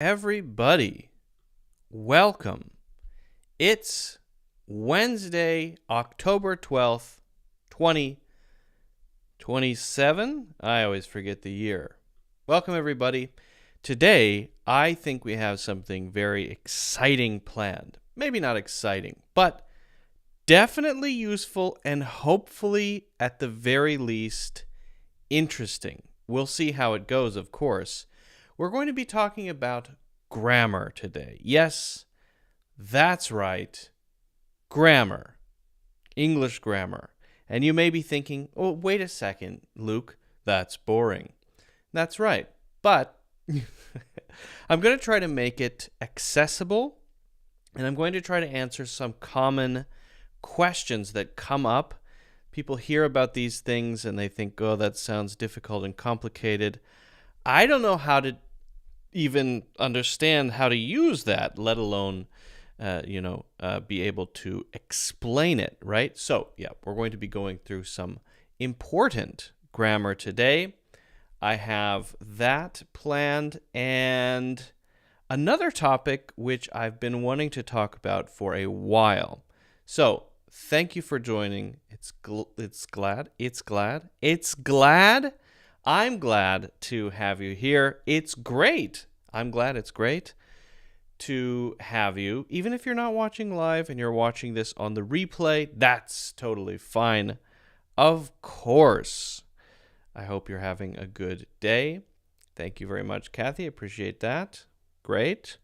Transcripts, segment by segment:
Everybody, welcome. It's Wednesday, October 12th, 2027. I always forget the year. Welcome, everybody. Today, I think we have something very exciting planned. Maybe not exciting, but definitely useful and hopefully, at the very least, interesting. We'll see how it goes, of course. We're going to be talking about grammar today. Yes, that's right. Grammar. English grammar. And you may be thinking, oh, wait a second, Luke, that's boring. That's right. But I'm going to try to make it accessible, and I'm going to try to answer some common questions that come up. People hear about these things and they think, oh, that sounds difficult and complicated. I don't know how to even understand how to use that, let alone, be able to explain it, right? So, yeah, we're going to be going through some important grammar today. I have that planned, and another topic which I've been wanting to talk about for a while. So, thank you for joining. I'm glad to have you here. It's great. I'm glad it's great to have you. Even if you're not watching live and you're watching this on the replay, that's totally fine. Of course. I hope you're having a good day. Thank you very much, Kathy. Appreciate that. Great.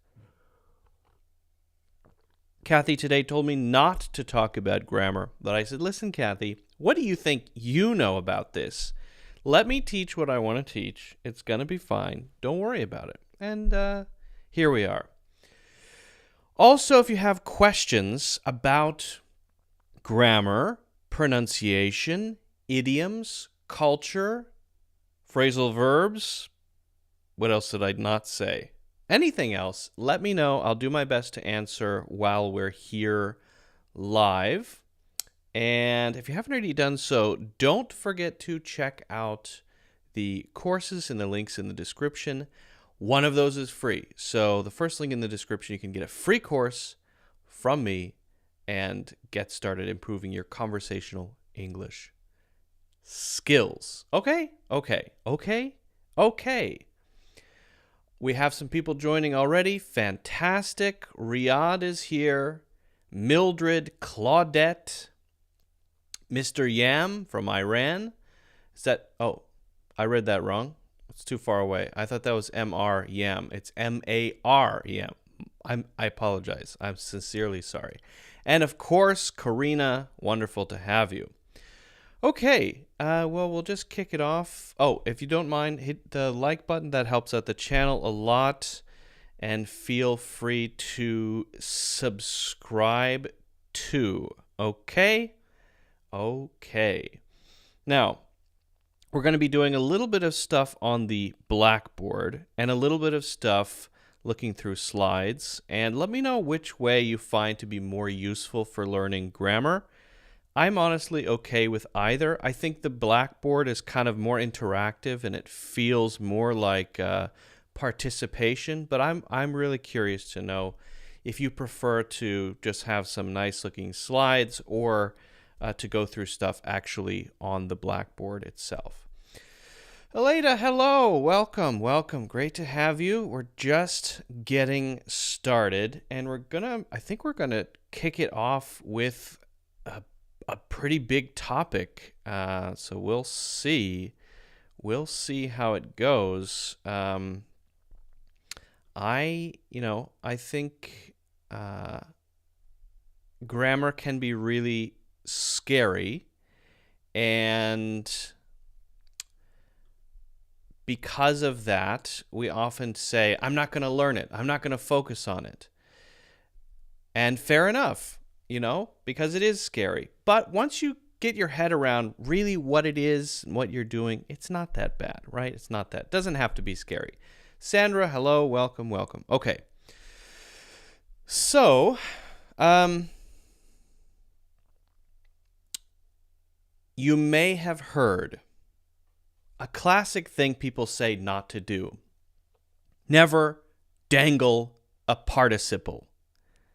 Kathy today told me not to talk about grammar, but I said, listen, Kathy, what do you think you know about this? Let me teach what I want to teach. It's going to be fine. Don't worry about it. And here we are. Also, if you have questions about grammar, pronunciation, idioms, culture, phrasal verbs, what else did I not say? Anything else, let me know. I'll do my best to answer while we're here live. And if you haven't already done so, don't forget to check out the courses and the links in the description. One of those is free. So the first link in the description, you can get a free course from me and get started improving your conversational English skills. Okay. We have some people joining already. Fantastic. Riyadh is here. Mildred, Claudette, Mr. Yam from Iran. Is that... Oh, I read that wrong. It's too far away. I thought that was M-R Yam. It's M-A-R Yam. I apologize. I'm sincerely sorry. And of course, Karina, wonderful to have you. Okay, well, we'll just kick it off. Oh, if you don't mind, hit the like button. That helps out the channel a lot. And feel free to subscribe too. Okay? Okay. Now, we're going to be doing a little bit of stuff on the blackboard and a little bit of stuff looking through slides. And let me know which way you find to be more useful for learning grammar. I'm honestly okay with either. I think the blackboard is kind of more interactive and it feels more like participation, but I'm really curious to know if you prefer to just have some nice looking slides or to go through stuff actually on the blackboard itself. Aleda, hello, welcome. Great to have you. We're just getting started, and I think we're gonna kick it off with a pretty big topic. So we'll see how it goes. I think grammar can be really scary, and because of that, we often say, I'm not going to learn it. I'm not going to focus on it. And fair enough, because it is scary. But once you get your head around really what it is and what you're doing, it's not that bad, right? It doesn't have to be scary. Sandra, hello, welcome. Okay. So, you may have heard a classic thing people say not to do. Never dangle a participle.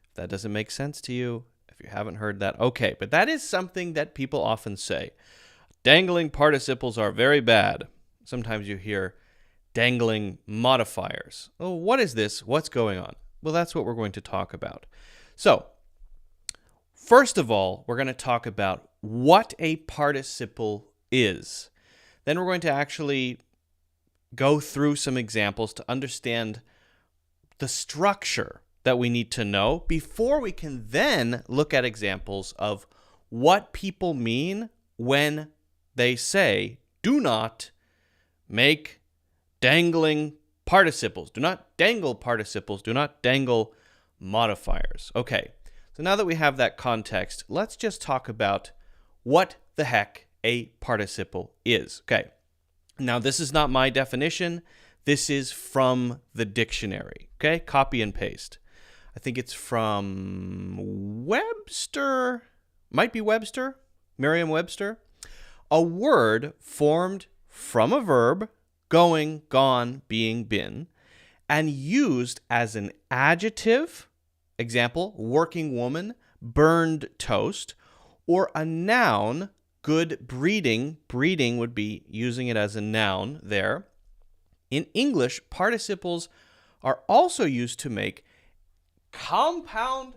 If that doesn't make sense to you, if you haven't heard that, okay. But that is something that people often say. Dangling participles are very bad. Sometimes you hear dangling modifiers. Oh, what is this? What's going on? Well, that's what we're going to talk about. So, first of all, we're going to talk about what a participle is. Then we're going to actually go through some examples to understand the structure that we need to know before we can then look at examples of what people mean when they say, do not make dangling participles. Do not dangle participles. Do not dangle modifiers. Okay, so now that we have that context, let's just talk about what the heck a participle is. Okay, now this is not my definition. This is from the dictionary. Okay, copy and paste. I think it's from Webster. Might be Webster. Merriam-Webster. A word formed from a verb, going, gone, being, been, and used as an adjective, example, working woman, burned toast, or a noun, good breeding. Breeding would be using it as a noun there. In English, participles are also used to make compound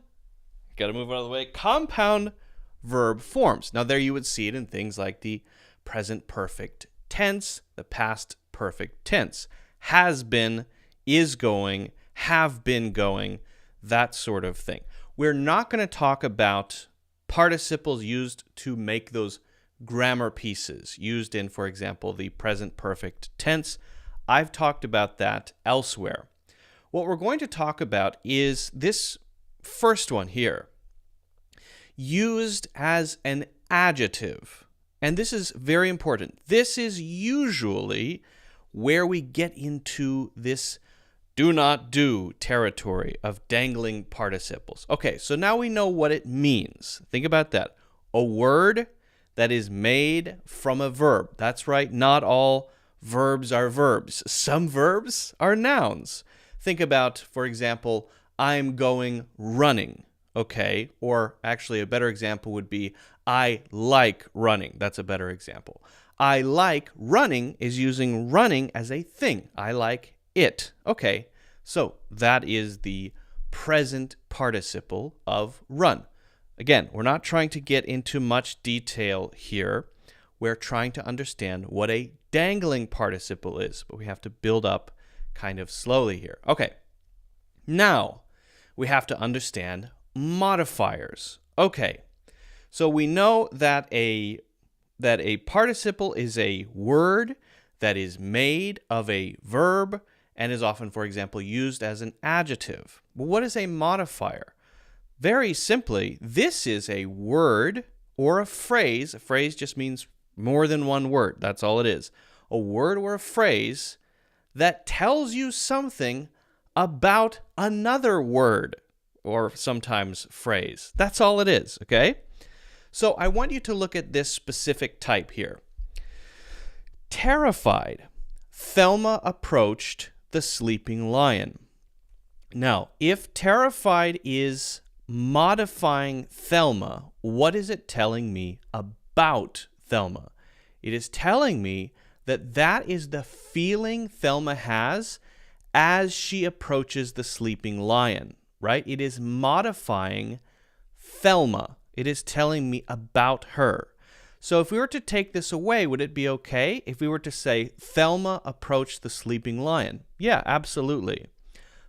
verb forms. Now there you would see it in things like the present perfect tense, the past perfect tense, has been, is going, have been going, that sort of thing. We're not going to talk about participles used to make those grammar pieces used in, for example, the present perfect tense. I've talked about that elsewhere. What we're going to talk about is this first one here, used as an adjective. And this is very important. This is usually where we get into this do not do territory of dangling participles. Okay, so now we know what it means. Think about that. A word that is made from a verb. That's right, not all verbs are verbs. Some verbs are nouns. Think about, for example, I'm going running, okay? Or actually a better example would be I like running. That's a better example. I like running is using running as a thing. I like it. Okay, so that is the present participle of run. Again, we're not trying to get into much detail here. We're trying to understand what a dangling participle is, but we have to build up kind of slowly here. Okay, now we have to understand modifiers. Okay, so we know that a participle is a word that is made of a verb and is often, for example, used as an adjective. But what is a modifier? Very simply, this is a word or a phrase. A phrase just means more than one word. That's all it is. A word or a phrase that tells you something about another word or sometimes phrase. That's all it is, okay? So I want you to look at this specific type here. Terrified, Thelma approached the sleeping lion. Now, if terrified is modifying Thelma, what is it telling me about Thelma? It is telling me that that is the feeling Thelma has as she approaches the sleeping lion, right? It is modifying Thelma. It is telling me about her. So if we were to take this away, would it be okay if we were to say Thelma approached the sleeping lion? Yeah, absolutely.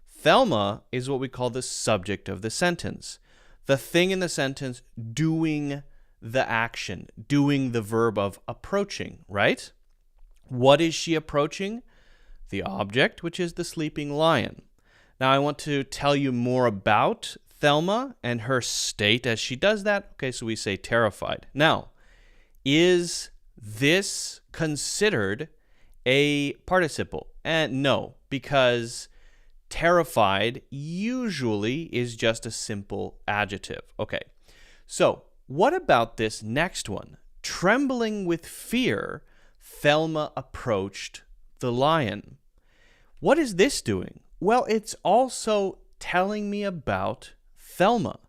Thelma is what we call the subject of the sentence. The thing in the sentence doing the action, doing the verb of approaching, right? What is she approaching? The object, which is the sleeping lion. Now I want to tell you more about Thelma and her state as she does that. Okay, so we say terrified. Now, is this considered a participle? And no, because terrified usually is just a simple adjective. Okay, so what about this next one? Trembling with fear, Thelma approached the lion. What is this doing? Well, it's also telling me about Thelma.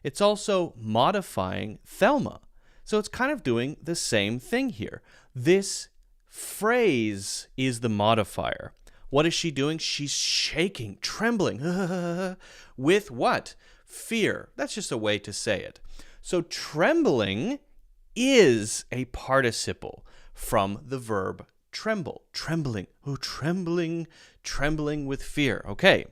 It's also modifying Thelma. So it's kind of doing the same thing here. This phrase is the modifier. What is she doing? She's shaking, trembling. With what? Fear. That's just a way to say it. So trembling is a participle from the verb tremble. Trembling. Oh, trembling, trembling with fear. Okay.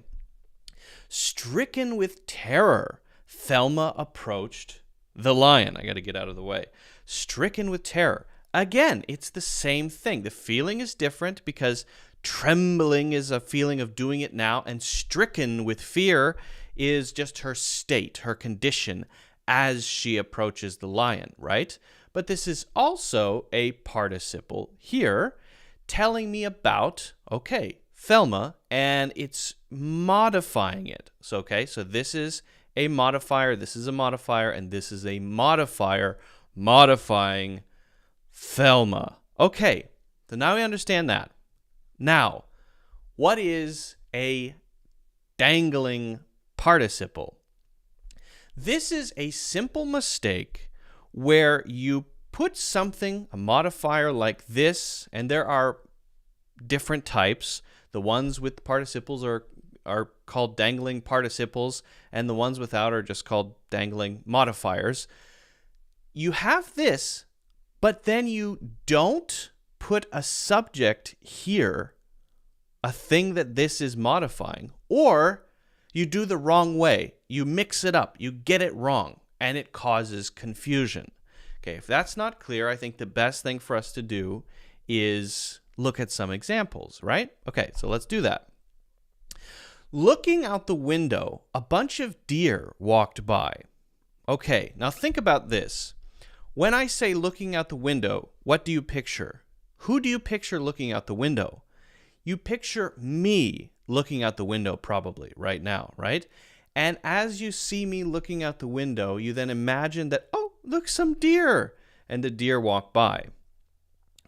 Stricken with terror, Thelma approached the lion. I got to get out of the way. Stricken with terror. Again, it's the same thing. The feeling is different because trembling is a feeling of doing it now, and stricken with fear is just her state, her condition as she approaches the lion, right? But this is also a participle here telling me about, okay, Thelma, and it's modifying it. So, okay, so this is a modifier, this is a modifier, and this is a modifier modifying Thelma. Okay, so now we understand that. Now, what is a dangling participle? This is a simple mistake where you put something, a modifier like this, and there are different types. The ones with participles are called dangling participles, and the ones without are just called dangling modifiers. You have this, but then you don't put a subject here, a thing that this is modifying, or you do the wrong way. You mix it up, you get it wrong, and it causes confusion. Okay, if that's not clear, I think the best thing for us to do is look at some examples, right? Okay, so let's do that. Looking out the window, a bunch of deer walked by. Okay, now think about this. When I say looking out the window, what do you picture? Who do you picture looking out the window? You picture me looking out the window probably right now, right? And as you see me looking out the window, you then imagine that, oh, look, some deer. And the deer walk by.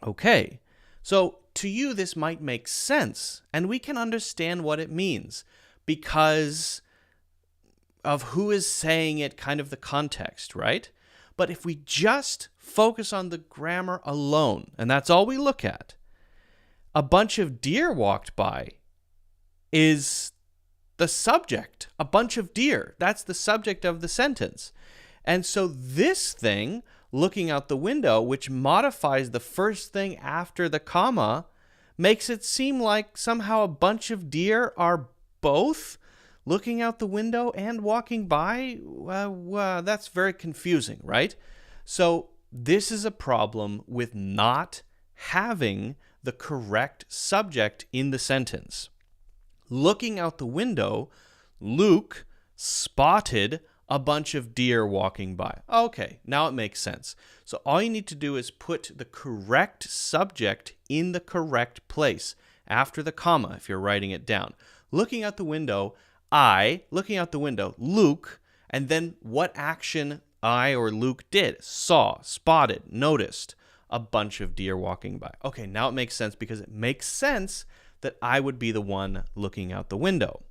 Okay, so to you, this might make sense, and we can understand what it means because of who is saying it, kind of the context, right? But if we just focus on the grammar alone, and that's all we look at, a bunch of deer walked by is the subject. A bunch of deer. That's the subject of the sentence. And so this thing, looking out the window, which modifies the first thing after the comma, makes it seem like somehow a bunch of deer are both looking out the window and walking by. That's very confusing, right? So this is a problem with not having the correct subject in the sentence. Looking out the window, Luke spotted a bunch of deer walking by. Okay, now it makes sense. So all you need to do is put the correct subject in the correct place after the comma if you're writing it down. Looking out the window, looking out the window, Luke, and then what action I or Luke did. Saw, spotted, noticed a bunch of deer walking by. Okay, now it makes sense because it makes sense that I would be the one looking out the window.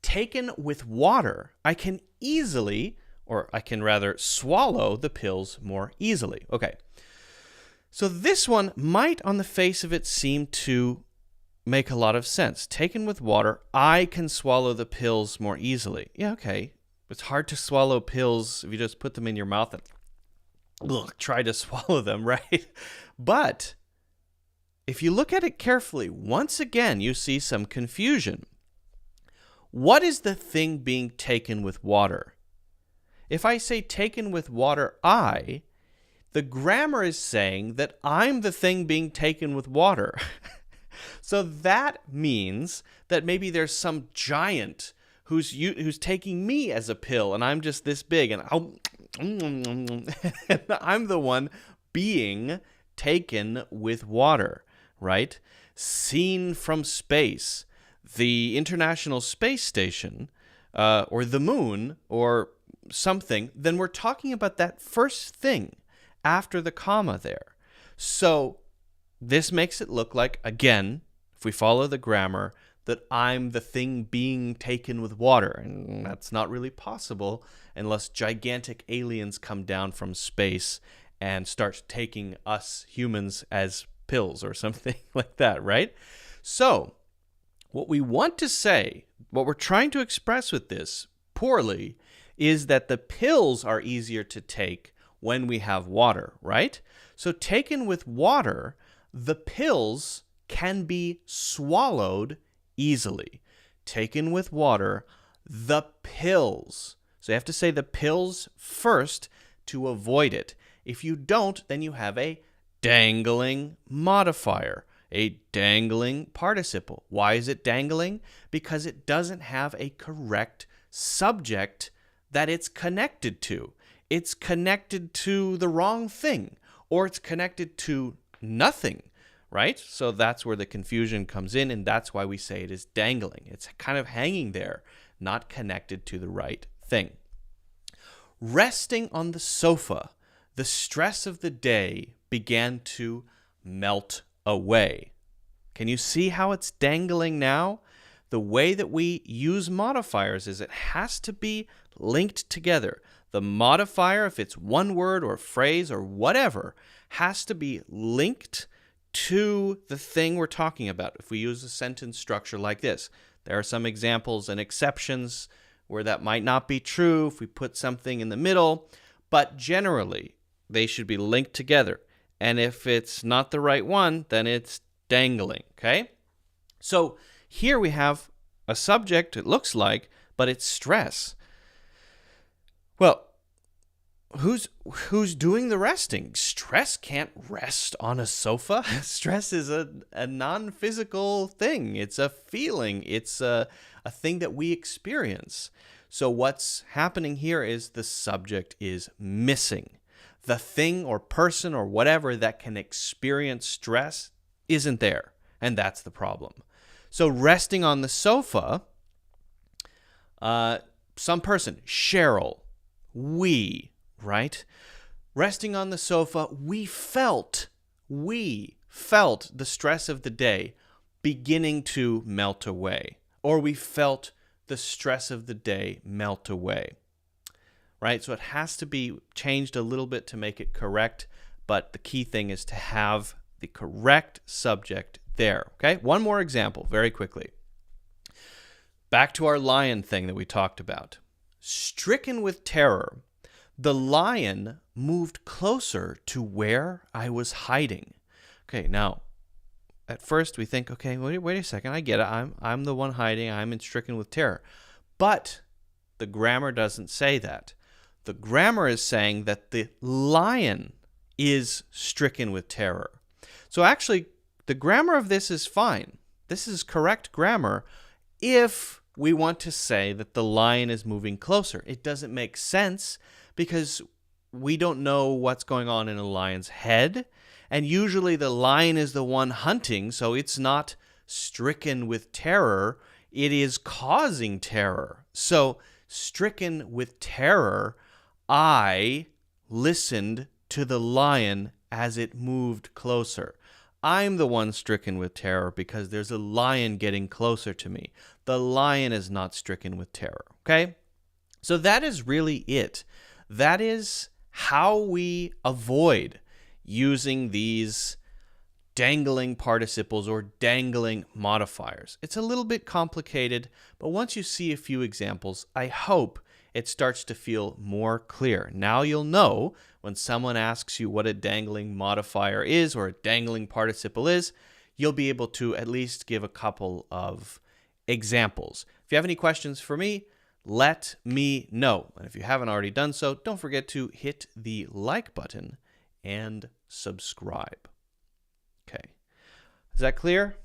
Taken with water, I can easily, or I can rather swallow the pills more easily. Okay, so this one might on the face of it seem to make a lot of sense. Taken with water, I can swallow the pills more easily. Yeah, okay. It's hard to swallow pills if you just put them in your mouth and try to swallow them, right? But if you look at it carefully, once again, you see some confusion. What is the thing being taken with water? If I say taken with water, the grammar is saying that I'm the thing being taken with water. So that means that maybe there's some giant who's taking me as a pill, and I'm just this big, and I'm the one being taken with water, right? Seen from space. The International Space Station, or the moon, or something, then we're talking about that first thing after the comma there. So this makes it look like, again, if we follow the grammar, that I'm the thing being taken with water. And that's not really possible unless gigantic aliens come down from space and start taking us humans as pills or something like that, right? So what we want to say, what we're trying to express with this poorly, is that the pills are easier to take when we have water, right? So taken with water, the pills can be swallowed easily. Taken with water, the pills. So you have to say the pills first to avoid it. If you don't, then you have a dangling modifier, a dangling participle. Why is it dangling? Because it doesn't have a correct subject that it's connected to. It's connected to the wrong thing, or it's connected to nothing, right? So that's where the confusion comes in, and that's why we say it is dangling. It's kind of hanging there, not connected to the right thing. Resting on the sofa, the stress of the day began to melt away. Can you see how it's dangling now? The way that we use modifiers is it has to be linked together. The modifier, if it's one word or phrase or whatever, has to be linked to the thing we're talking about. If we use a sentence structure like this, there are some examples and exceptions where that might not be true if we put something in the middle, but generally they should be linked together. And if it's not the right one, then it's dangling, okay? So here we have a subject, it looks like, but it's stress. Well, who's doing the resting? Stress can't rest on a sofa. Stress is a non-physical thing. It's a feeling. It's a thing that we experience. So what's happening here is the subject is missing. The thing or person or whatever that can experience stress isn't there, and that's the problem. So resting on the sofa, some person, Cheryl, we, right? Resting on the sofa, we felt the stress of the day beginning to melt away, or we felt the stress of the day melt away, right? So it has to be changed a little bit to make it correct, but the key thing is to have the correct subject there, okay? One more example, very quickly. Back to our lion thing that we talked about. Stricken with terror, the lion moved closer to where I was hiding. Okay, now, at first we think, okay, wait a second, I get it. I'm the one hiding. I'm stricken with terror. But the grammar doesn't say that. The grammar is saying that the lion is stricken with terror. So actually, the grammar of this is fine. This is correct grammar if we want to say that the lion is moving closer. It doesn't make sense because we don't know what's going on in a lion's head. And usually the lion is the one hunting, so it's not stricken with terror. It is causing terror. So stricken with terror, I listened to the lion as it moved closer. I'm the one stricken with terror because there's a lion getting closer to me. The lion is not stricken with terror, okay? So that is really it. That is how we avoid using these dangling participles or dangling modifiers. It's a little bit complicated, but once you see a few examples, I hope it starts to feel more clear. Now you'll know when someone asks you what a dangling modifier is or a dangling participle is, you'll be able to at least give a couple of examples. If you have any questions for me, let me know. And if you haven't already done so, don't forget to hit the like button and subscribe. Okay. Is that clear?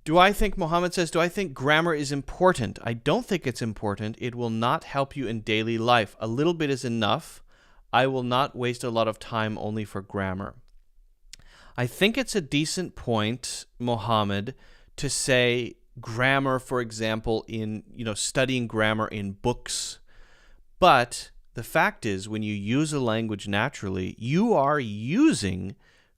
Mohammed says, do I think grammar is important? I don't think it's important. It will not help you in daily life. A little bit is enough. I will not waste a lot of time only for grammar. I think it's a decent point, Mohammed, to say grammar, for example, in studying grammar in books. But the fact is, when you use a language naturally, you are using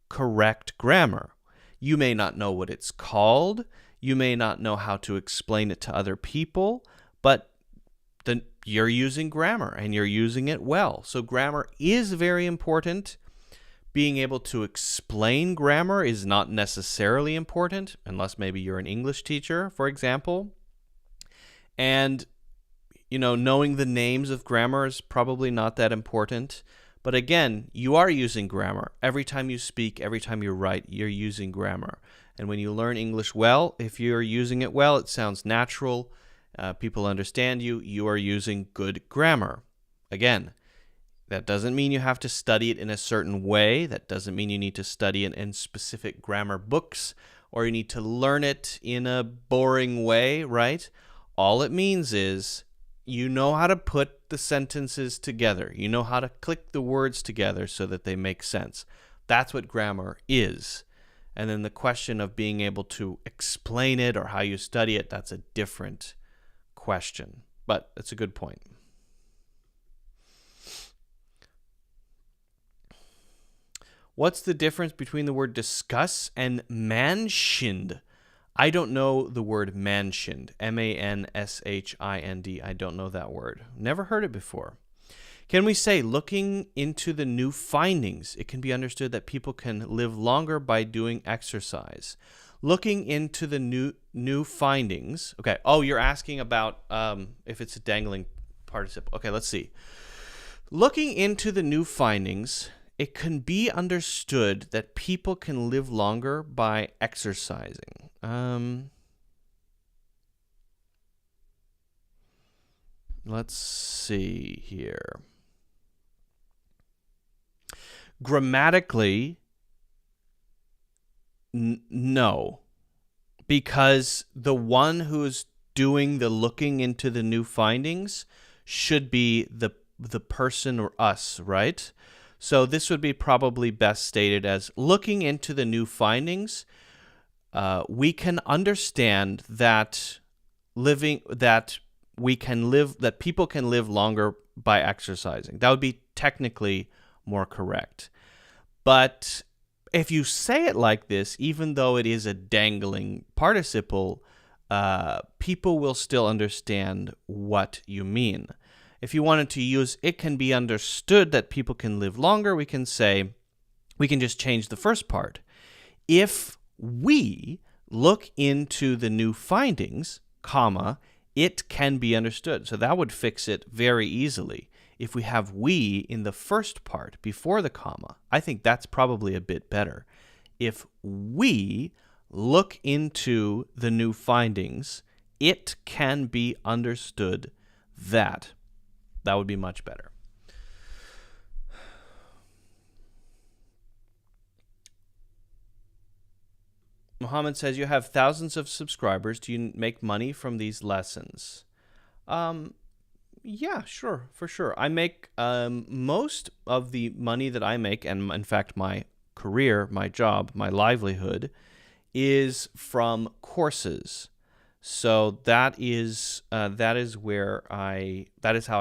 correct grammar. You may not know what it's called. You may not know how to explain it to other people, but then you're using grammar and you're using it well. So grammar is very important. Being able to explain grammar is not necessarily important, unless maybe you're an English teacher, for example. And, knowing the names of grammar is probably not that important. But again, you are using grammar. Every time you speak, every time you write, you're using grammar. And when you learn English well, if you're using it well, it sounds natural. People understand you. You are using good grammar. Again, that doesn't mean you have to study it in a certain way. That doesn't mean you need to study it in specific grammar books or you need to learn it in a boring way, right? All it means is you know how to put the sentences together. You know how to click the words together so that they make sense. That's what grammar is. And then the question of being able to explain it or how you study it, that's a different question. But it's a good point. What's the difference between the word discuss and manshind? I don't know the word manshind. M-A-N-S-H-I-N-D. I don't know that word. Never heard it before. Can we say looking into the new findings? It can be understood that people can live longer by doing exercise. Looking into the new findings. Okay. Oh, you're asking about if it's a dangling participle. Okay, let's see. Looking into the new findings, it can be understood that people can live longer by exercising. Let's see here. Grammatically, no, because the one who's doing the looking into the new findings should be the person or us, right? So this would be probably best stated as looking into the new findings. We can understand that people can live longer by exercising. That would be technically more correct. But if you say it like this, even though it is a dangling participle, people will still understand what you mean. If you wanted to use it can be understood that people can live longer, we can say, we can just change the first part. If we look into the new findings, comma, it can be understood. So that would fix it very easily. If we have we in the first part before the comma, I think that's probably a bit better. If we look into the new findings, it can be understood that. That would be much better. Mohammed says, you have thousands of subscribers. Do you make money from these lessons? Yeah, sure, for sure. I make most of the money that I make, and in fact, my career, my job, my livelihood, is from courses. So that is how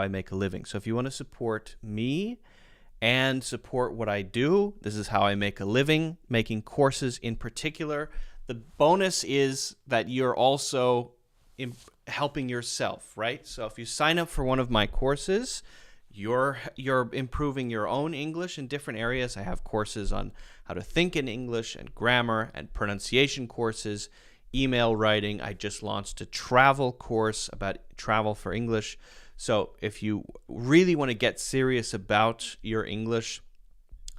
I make a living. So if you want to support me and support what I do, this is how I make a living, making courses in particular. The bonus is that you're also helping yourself, right? So if you sign up for one of my courses, you're improving your own English in different areas. I have courses on how to think in English and grammar and pronunciation courses, email writing. I just launched a travel course about travel for English. So if you really want to get serious about your English,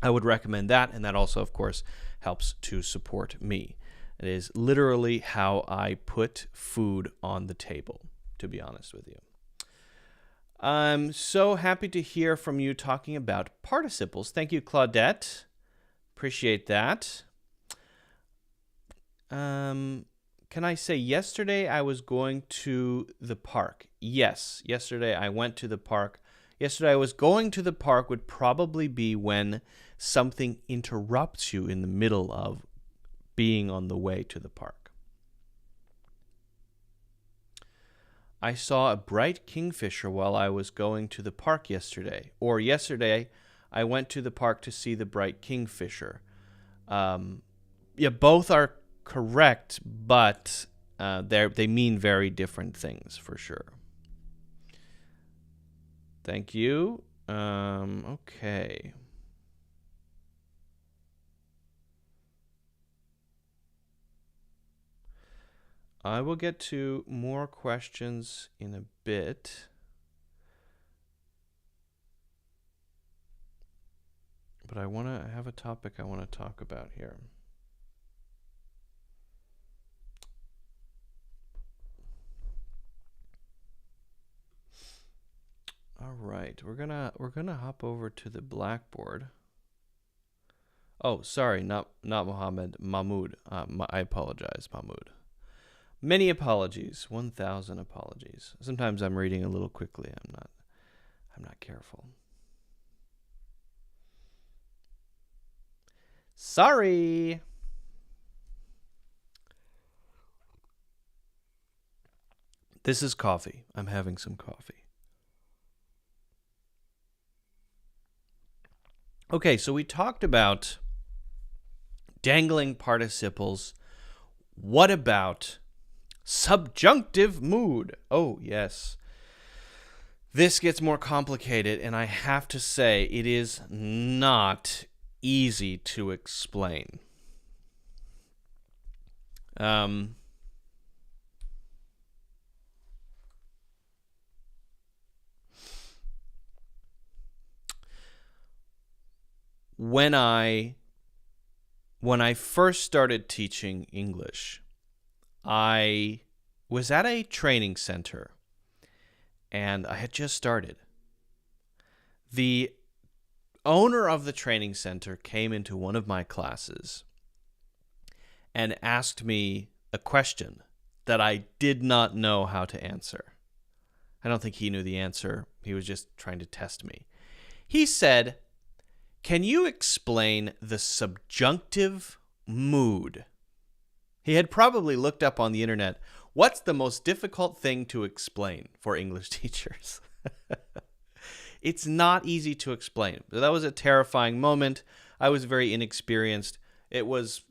I would recommend that. And that also, of course, helps to support me. It is literally how I put food on the table, to be honest with you. I'm so happy to hear from you talking about participles. Thank you, Claudette. Appreciate that. Can I say yesterday I was going to the park? Yes, yesterday I went to the park. Yesterday I was going to the park would probably be when something interrupts you in the middle of being on the way to the park. I saw a bright kingfisher while I was going to the park yesterday. Or yesterday I went to the park to see the bright kingfisher. Yeah, both are correct, but they mean very different things for sure. Thank you. Okay. I will get to more questions in a bit. But I want to have a topic I want to talk about here. All right, we're gonna hop over to the Blackboard. Oh, sorry, not Mohammed, Mahmoud. I apologize, Mahmoud. Many apologies, 1,000 apologies. Sometimes I'm reading a little quickly. I'm not careful. Sorry. This is coffee. I'm having some coffee. Okay, so we talked about dangling participles. What about subjunctive mood? Oh, yes. This gets more complicated, and I have to say it is not easy to explain. When I first started teaching English, I was at a training center, and I had just started. The owner of the training center came into one of my classes and asked me a question that I did not know how to answer. I don't think he knew the answer. He was just trying to test me. He said, "Can you explain the subjunctive mood?" He had probably looked up on the internet, what's the most difficult thing to explain for English teachers? It's not easy to explain. That was a terrifying moment. I was very inexperienced. It was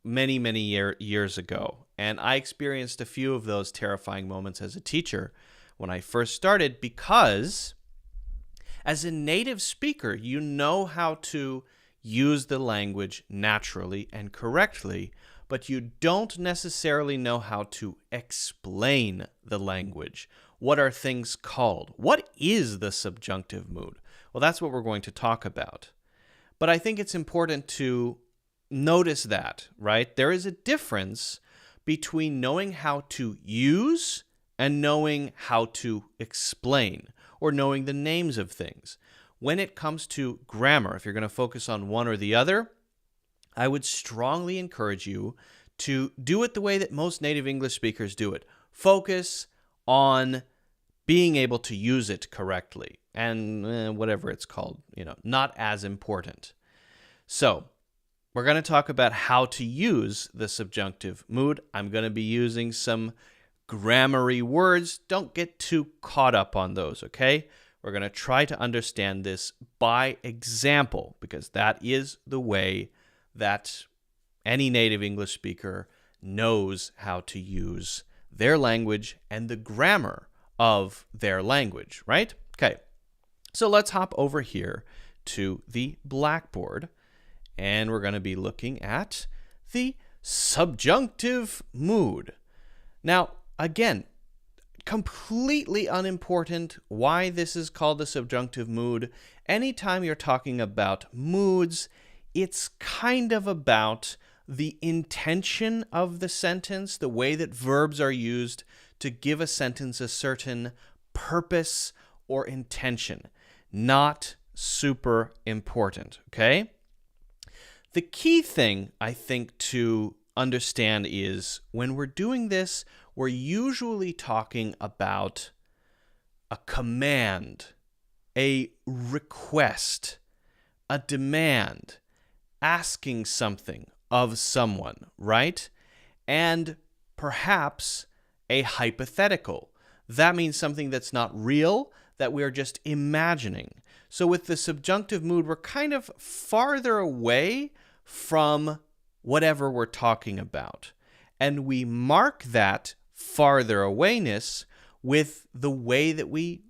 many, many years ago. And I experienced a few of those terrifying moments as a teacher when I first started, because as a native speaker, you know how to use the language naturally and correctly, but you don't necessarily know how to explain the language. What are things called? What is the subjunctive mood? Well, that's what we're going to talk about. But I think it's important to notice that, right? There is a difference between knowing how to use and knowing how to explain, or knowing the names of things. When it comes to grammar, if you're going to focus on one or the other, I would strongly encourage you to do it the way that most native English speakers do it. Focus on being able to use it correctly, and whatever it's called, not as important. So we're going to talk about how to use the subjunctive mood. I'm going to be using some grammary words. Don't get too caught up on those, okay? We're going to try to understand this by example, because that is the way that any native English speaker knows how to use their language and the grammar of their language, right? Okay, so let's hop over here to the Blackboard, and we're going to be looking at the subjunctive mood. Now, again, completely unimportant why this is called the subjunctive mood. Anytime you're talking about moods, it's kind of about the intention of the sentence, the way that verbs are used to give a sentence a certain purpose or intention. Not super important, okay? The key thing, I think, to understand is when we're doing this, we're usually talking about a command, a request, a demand, asking something of someone, right? And perhaps a hypothetical. That means something that's not real, that we are just imagining. So with the subjunctive mood, we're kind of farther away from whatever we're talking about. And we mark that farther awayness with the way that we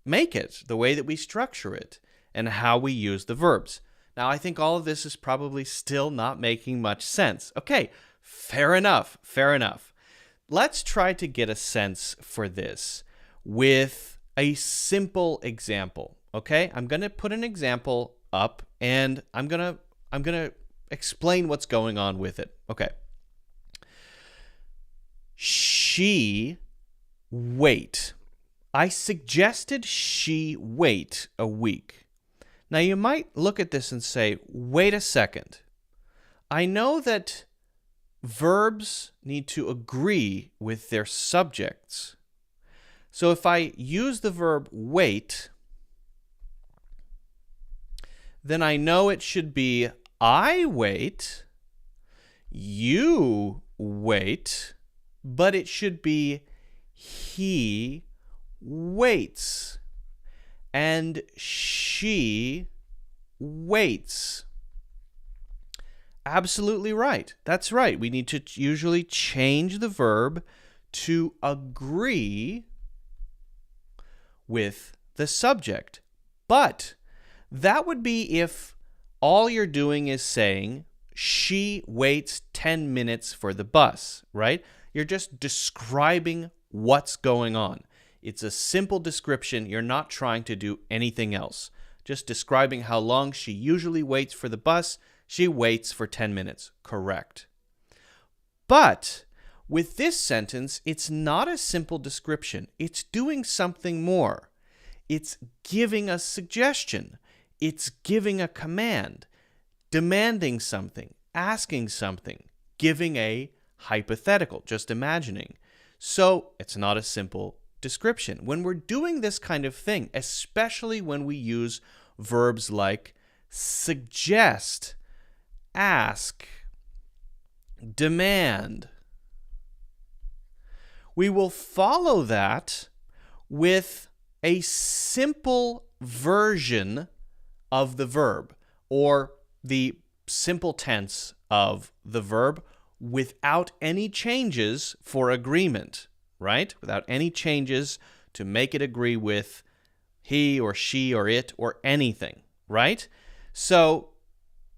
make it, the way that we structure it, and how we use the verbs. Now, I think all of this is probably still not making much sense. Okay, fair enough, fair enough. Let's try to get a sense for this with a simple example. Okay, I'm going to put an example up, and I'm going to explain what's going on with it. Okay. She wait. I suggested she wait a week. Now, you might look at this and say, wait a second. I know that verbs need to agree with their subjects. So if I use the verb wait, then I know it should be I wait, you wait, but it should be he waits and she waits. Absolutely right. That's right. We need to usually change the verb to agree with the subject. But that would be if all you're doing is saying, she waits 10 minutes for the bus, right? You're just describing what's going on. It's a simple description. You're not trying to do anything else. Just describing how long she usually waits for the bus. She waits for 10 minutes. Correct. But with this sentence, it's not a simple description. It's doing something more. It's giving a suggestion. It's giving a command, demanding something, asking something, giving a hypothetical, just imagining. So it's not a simple description. When we're doing this kind of thing, especially when we use verbs like suggest, ask, demand, we will follow that with a simple version of the verb, or the simple tense of the verb without any changes for agreement, right? Without any changes to make it agree with he or she or it or anything, right? So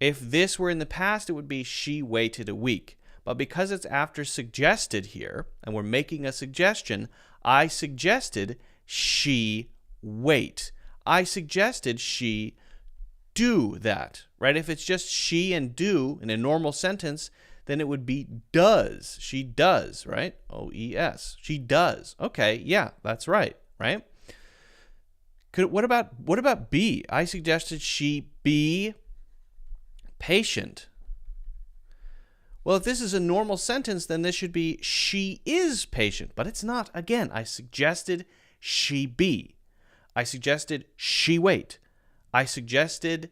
if this were in the past, it would be she waited a week. But because it's after suggested here, and we're making a suggestion, I suggested she wait. I suggested she do that, right? If it's just she and do in a normal sentence, then it would be does. She does, right? O-E-S. She does. Okay, yeah, that's right, right? What about be? I suggested she be patient. Well, if this is a normal sentence, then this should be she is patient, but it's not. Again, I suggested she be. I suggested she wait. I suggested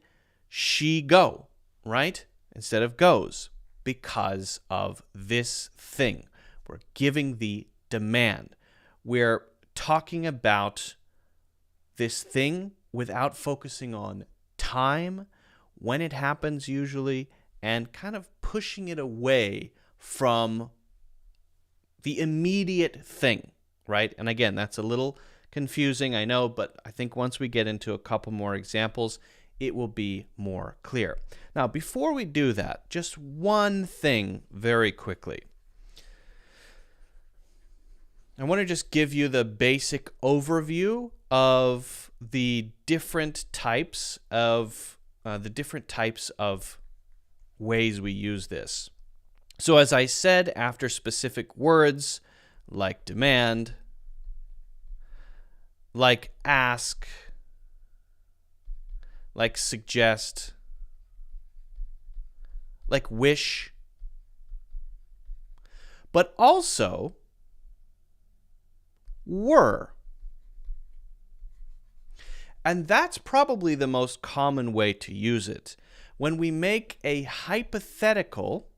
she go, right? Instead of goes, because of this thing. We're giving the demand. We're talking about this thing without focusing on time, when it happens usually, and kind of pushing it away from the immediate thing, right? And again, that's a little confusing, I know, but I think once we get into a couple more examples, it will be more clear. Now, before we do that, just one thing very quickly. I want to just give you the basic overview of the different types of ways we use this. So as I said, after specific words like demand, like ask, like suggest, like wish, but also were. And that's probably the most common way to use it. When we make a hypothetical,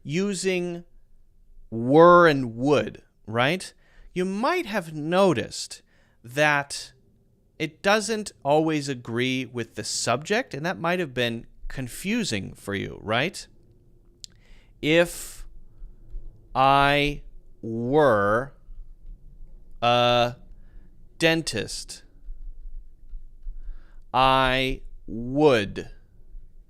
using were and would, right? You might have noticed that it doesn't always agree with the subject, and that might have been confusing for you, right? If I were a dentist, I would.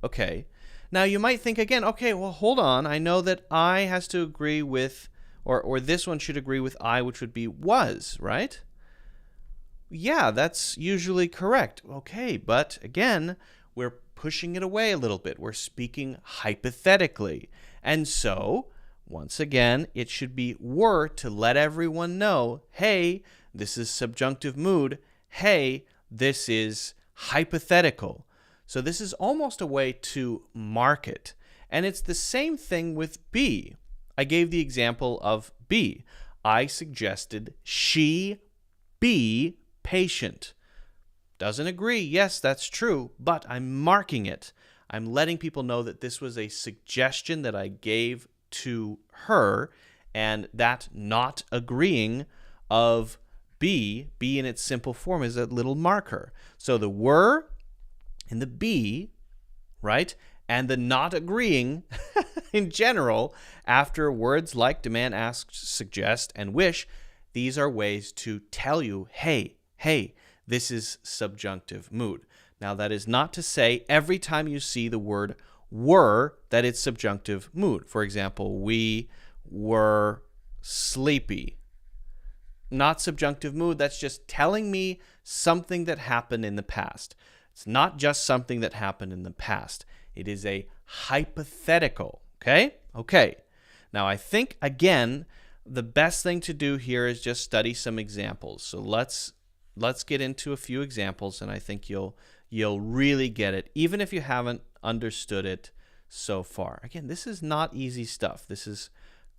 Okay. Now you might think again, okay, well, hold on. I know that I has to agree with, or this one should agree with I, which would be was, right? Yeah, that's usually correct. Okay, but again, we're pushing it away a little bit. We're speaking hypothetically. And so, once again, it should be were to let everyone know, hey, this is subjunctive mood. Hey, this is hypothetical. So this is almost a way to mark it. And it's the same thing with be. I gave the example of be. I suggested she be patient. Doesn't agree. Yes, that's true, but I'm marking it. I'm letting people know that this was a suggestion that I gave to her, and that not agreeing of be in its simple form is a little marker. So the were and the be, right, and the not agreeing in general after words like demand, ask, suggest, and wish, these are ways to tell you, hey, this is subjunctive mood. Now, that is not to say every time you see the word were that it's subjunctive mood. For example, we were sleepy. Not subjunctive mood, that's just telling me something that happened in the past. It's not just something that happened in the past. It is a hypothetical, okay? Okay. Now, I think, again, the best thing to do here is just study some examples. So let's get into a few examples, and I think you'll really get it, even if you haven't understood it so far. Again, this is not easy stuff. This is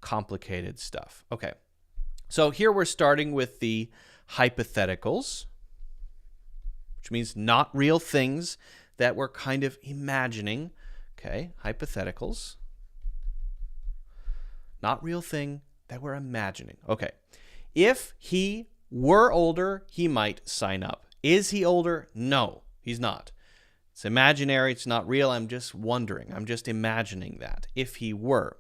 complicated stuff. Okay. So here we're starting with the hypotheticals, which means not real things that we're kind of imagining. Okay, hypotheticals. Not real thing that we're imagining. Okay. If he were older, he might sign up. Is he older? No, he's not. It's imaginary. It's not real. I'm just wondering. I'm just imagining that. If he were.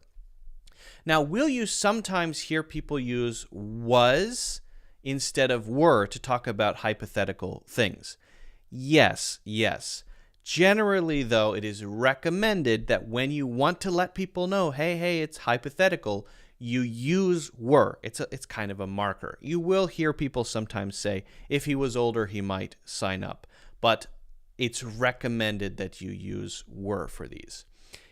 Now, will you sometimes hear people use was instead of were to talk about hypothetical things? Yes. Generally, though, it is recommended that when you want to let people know, hey, it's hypothetical, you use were. It's kind of a marker. You will hear people sometimes say, if he was older, he might sign up. But it's recommended that you use were for these.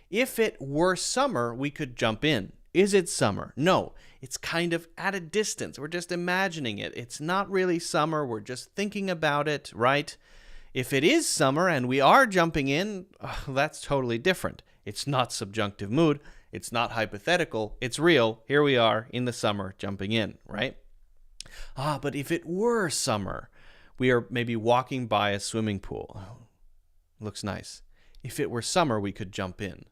If it were summer, we could jump in. Is it summer? No, it's kind of at a distance. We're just imagining it. It's not really summer. We're just thinking about it, right? If it is summer and we are jumping in, that's totally different. It's not subjunctive mood. It's not hypothetical. It's real. Here we are in the summer jumping in, right? But if it were summer, we are maybe walking by a swimming pool. Oh, looks nice. If it were summer, we could jump in.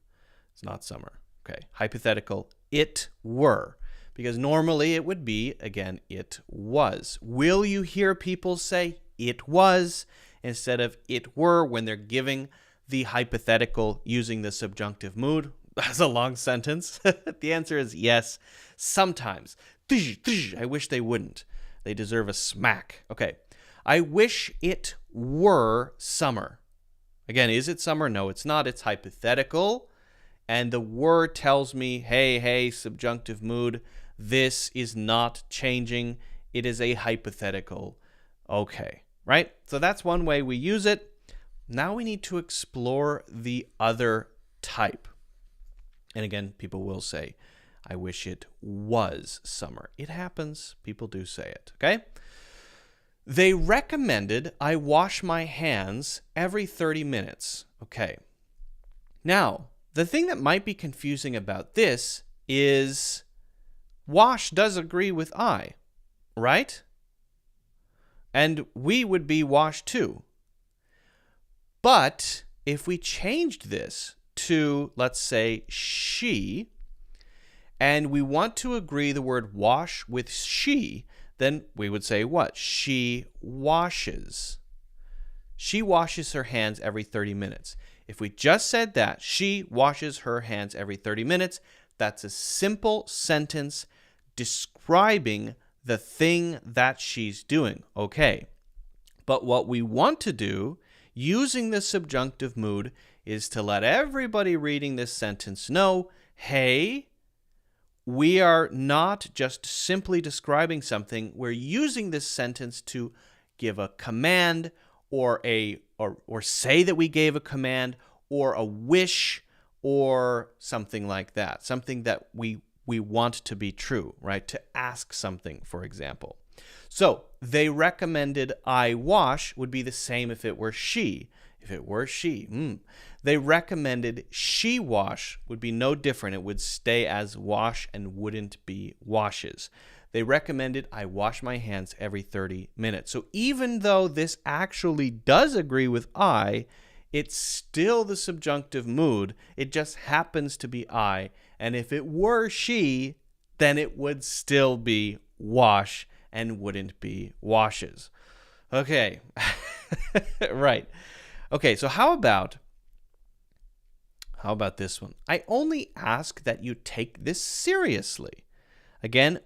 It's not summer. Okay, hypothetical, it were. Because normally it would be, again, it was. Will you hear people say it was instead of it were when they're giving the hypothetical using the subjunctive mood? That's a long sentence. The answer is yes, sometimes. I wish they wouldn't. They deserve a smack. Okay, I wish it were summer. Again, is it summer? No, it's not. It's hypothetical. And the word tells me, hey, subjunctive mood, this is not changing. It is a hypothetical. Okay, right? So that's one way we use it. Now we need to explore the other type. And again, people will say, I wish it was summer. It happens. People do say it, okay? They recommended I wash my hands every 30 minutes. Okay. Now, the thing that might be confusing about this is wash does agree with I, right? And we would be wash too. But if we changed this to, let's say, she, and we want to agree the word wash with she, then we would say what? She washes. She washes her hands every 30 minutes. If we just said that, she washes her hands every 30 minutes, that's a simple sentence describing the thing that she's doing. Okay. But what we want to do, using the subjunctive mood, is to let everybody reading this sentence know, hey, we are not just simply describing something. We're using this sentence to give a command or say that we gave a command or a wish or something like that. Something that we want to be true, right? To ask something, for example. So they recommended I wash would be the same if it were she. If it were she. They recommended she wash would be no different. It would stay as wash and wouldn't be washes. They recommended I wash my hands every 30 minutes. So even though this actually does agree with I, it's still the subjunctive mood. It just happens to be I. And if it were she, then it would still be wash and wouldn't be washes. Okay. Right. Okay, so how about this one? I only ask that you take this seriously. Again,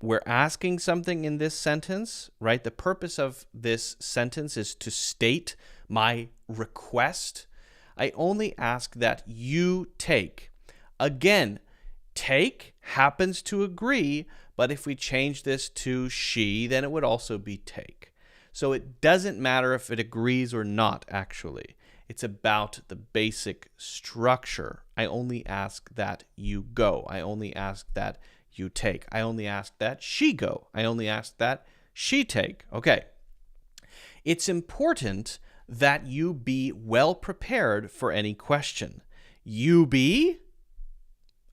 we're asking something in this sentence, right? The purpose of this sentence is to state my request. I only ask that you take. Again, take happens to agree, but if we change this to she, then it would also be take. So it doesn't matter if it agrees or not, actually. It's about the basic structure. I only ask that you go. I only ask that you take. I only ask that she go. I only ask that she take. Okay. It's important that you be well prepared for any question. You be,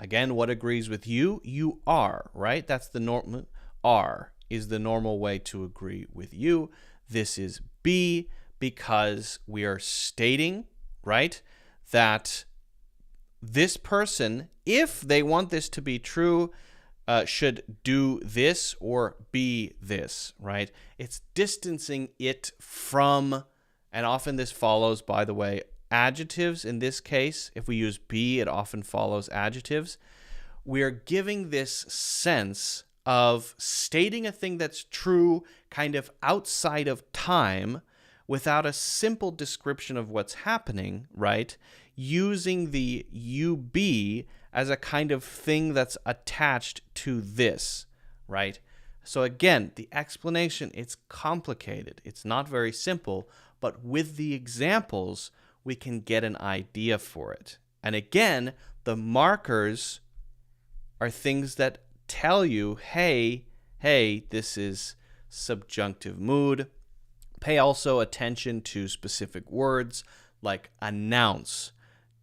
again, what agrees with you? You are, right? That's the normal. Are is the normal way to agree with you. This is be because we are stating, right, that this person, if they want this to be true, should do this or be this, right? It's distancing it from, and often this follows, by the way, adjectives. In this case, if we use be, it often follows adjectives. We're giving this sense of stating a thing that's true kind of outside of time without a simple description of what's happening, right? Using the you be as a kind of thing that's attached to this, right? So again, the explanation, it's complicated. It's not very simple, but with the examples, we can get an idea for it. And again, the markers are things that tell you, hey, this is subjunctive mood. Pay also attention to specific words like announce,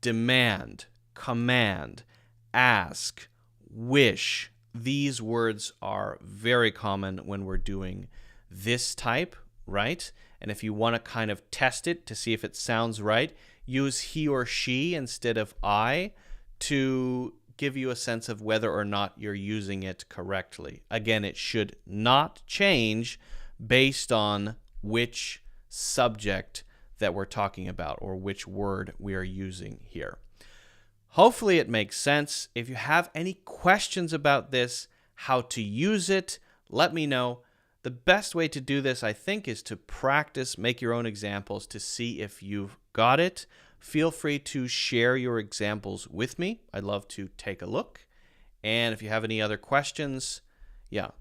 demand, command, ask, wish. These words are very common when we're doing this type, right? And if you want to kind of test it to see if it sounds right, use he or she instead of I to give you a sense of whether or not you're using it correctly. Again, it should not change based on which subject that we're talking about or which word we are using here. Hopefully it makes sense. If you have any questions about this, how to use it, let me know. The best way to do this, I think, is to practice, make your own examples to see if you've got it. Feel free to share your examples with me. I'd love to take a look. And if you have any other questions,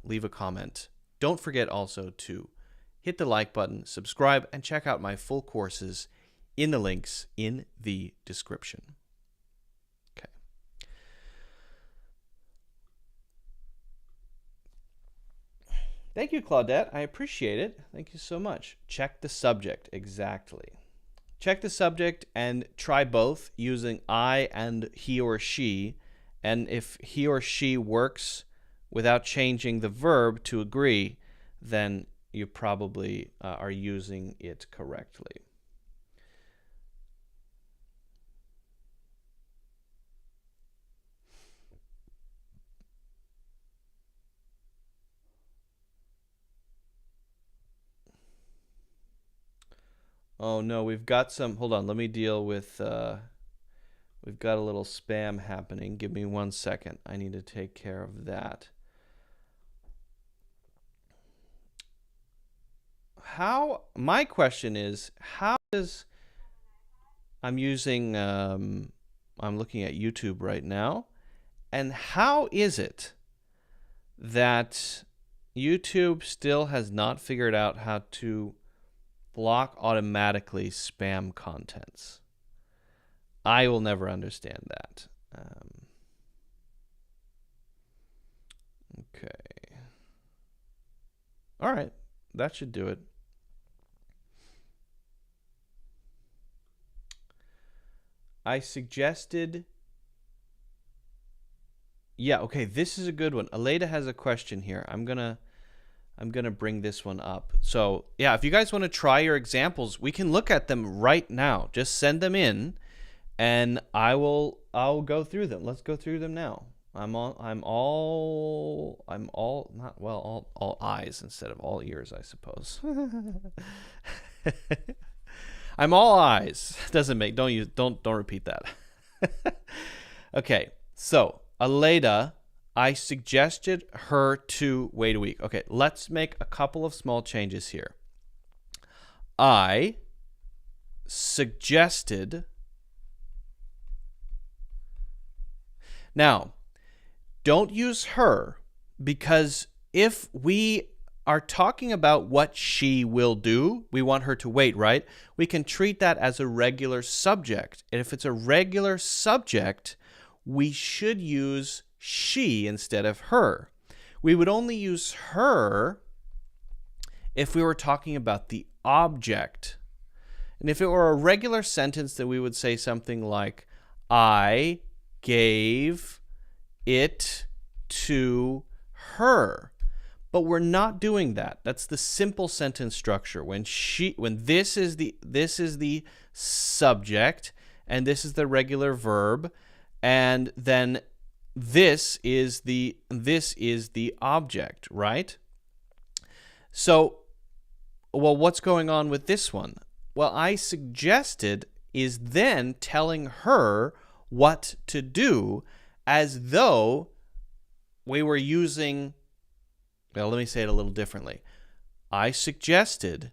leave a comment. Don't forget also to hit the like button, subscribe, and check out my full courses in the links in the description. Okay. Thank you, Claudette. I appreciate it. Thank you so much. Check the subject. Exactly. Check the subject and try both using I and he or she. And if he or she works without changing the verb to agree, then you probably are using it correctly. Oh no, we've got some. Hold on, let me deal with. We've got a little spam happening. Give me 1 second. I need to take care of that. My question is, how does, I'm using, I'm looking at YouTube right now, and how is it that YouTube still has not figured out how to block automatically spam contents? I will never understand that. Okay. All right. That should do it. I suggested... Yeah, okay, this is a good one. Aleda has a question here. I'm gonna bring this one up. So, yeah, if you guys want to try your examples, we can look at them right now. Just send them in, and I'll go through them. Let's go through them now. I'm all eyes instead of all ears, I suppose. I'm all eyes. Doesn't make, don't repeat that. Okay, so Aleda, I suggested her to wait a week. Okay, let's make a couple of small changes here. I suggested. Now, don't use her, because if we are talking about what she will do, we want her to wait, right? We can treat that as a regular subject. And if it's a regular subject, we should use she instead of her. We would only use her if we were talking about the object. And if it were a regular sentence, then we would say something like, I gave it to her. But we're not doing that. That's the simple sentence structure. When this is the subject, and this is the regular verb, and then this is the object, right? So, well, what's going on with this one? Well, I suggested is then telling her what to do, as though we were using, well, let me say it a little differently. I suggested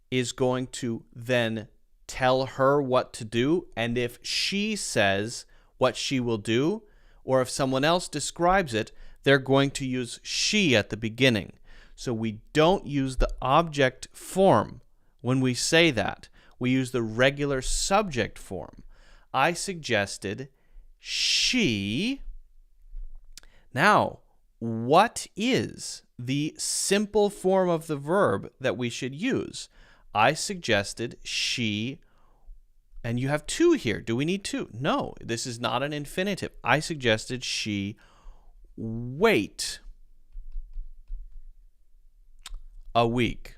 is going to then tell her what to do, and if she says what she will do, or if someone else describes it, they're going to use she at the beginning. So we don't use the object form when we say that. We use the regular subject form. I suggested she. Now, what is the simple form of the verb that we should use? I suggested she, and you have two here. Do we need two? No, this is not an infinitive. I suggested she wait a week.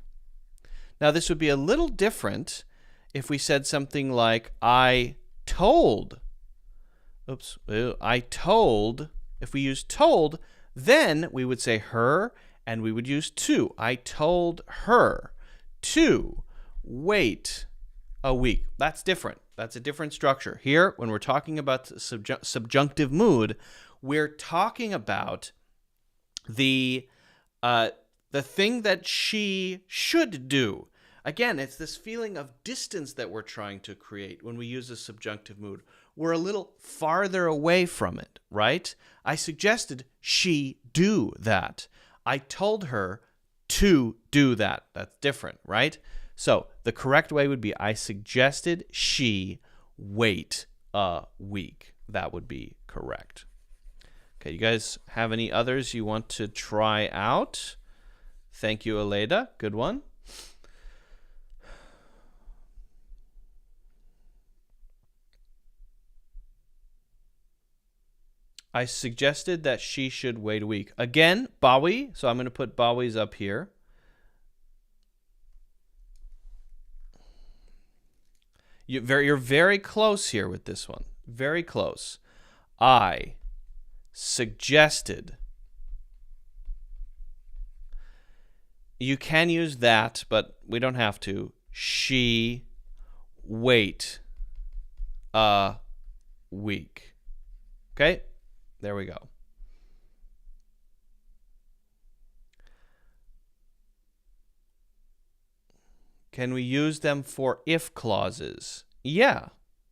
Now, this would be a little different if we said something like, I told. If we use told, then we would say her, and we would use to. I told her to wait a week. That's different. That's a different structure. Here, when we're talking about subjunctive mood, we're talking about the thing that she should do. Again, it's this feeling of distance that we're trying to create when we use a subjunctive mood. We're a little farther away from it, right? I suggested she do that. I told her to do that. That's different, right? So the correct way would be, I suggested she wait a week. That would be correct. Okay, you guys have any others you want to try out? Thank you, Aleda. Good one. I suggested that she should wait a week. Again, Bawi. So I'm going to put Bawi's up here. You're very close here with this one. Very close. I suggested. You can use that, but we don't have to. She wait a week. Okay, there we go. Can we use them for if clauses? Yeah,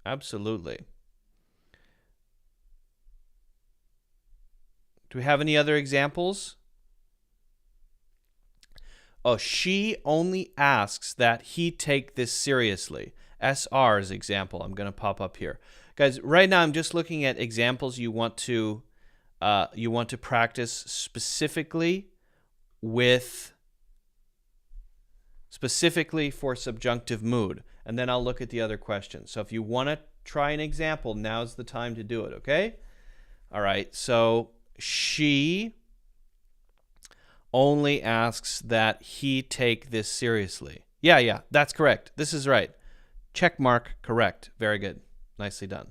absolutely. Do we have any other examples? Oh, she only asks that he take this seriously. SR's example, I'm going to pop up here. Guys, right now I'm just looking at examples you want to practice specifically for subjunctive mood, and then I'll look at the other questions. So if you want to try an example, now's the time to do it, okay? All right, so she only asks that he take this seriously. Yeah, that's correct. This is right. Check mark, correct. Very good. Nicely done.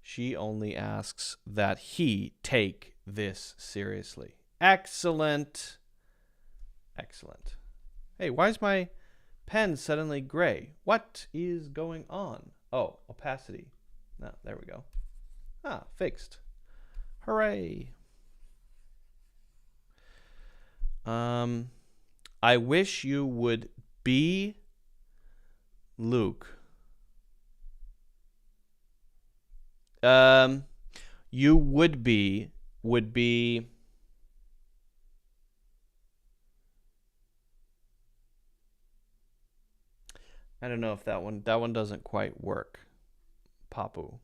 She only asks that he take this seriously. Excellent. Excellent. Hey, why is my pen suddenly gray? What is going on? Oh, opacity. No, there we go. Ah, fixed. Hooray. I wish you would be Luke. You would be I don't know if that one doesn't quite work. Papu.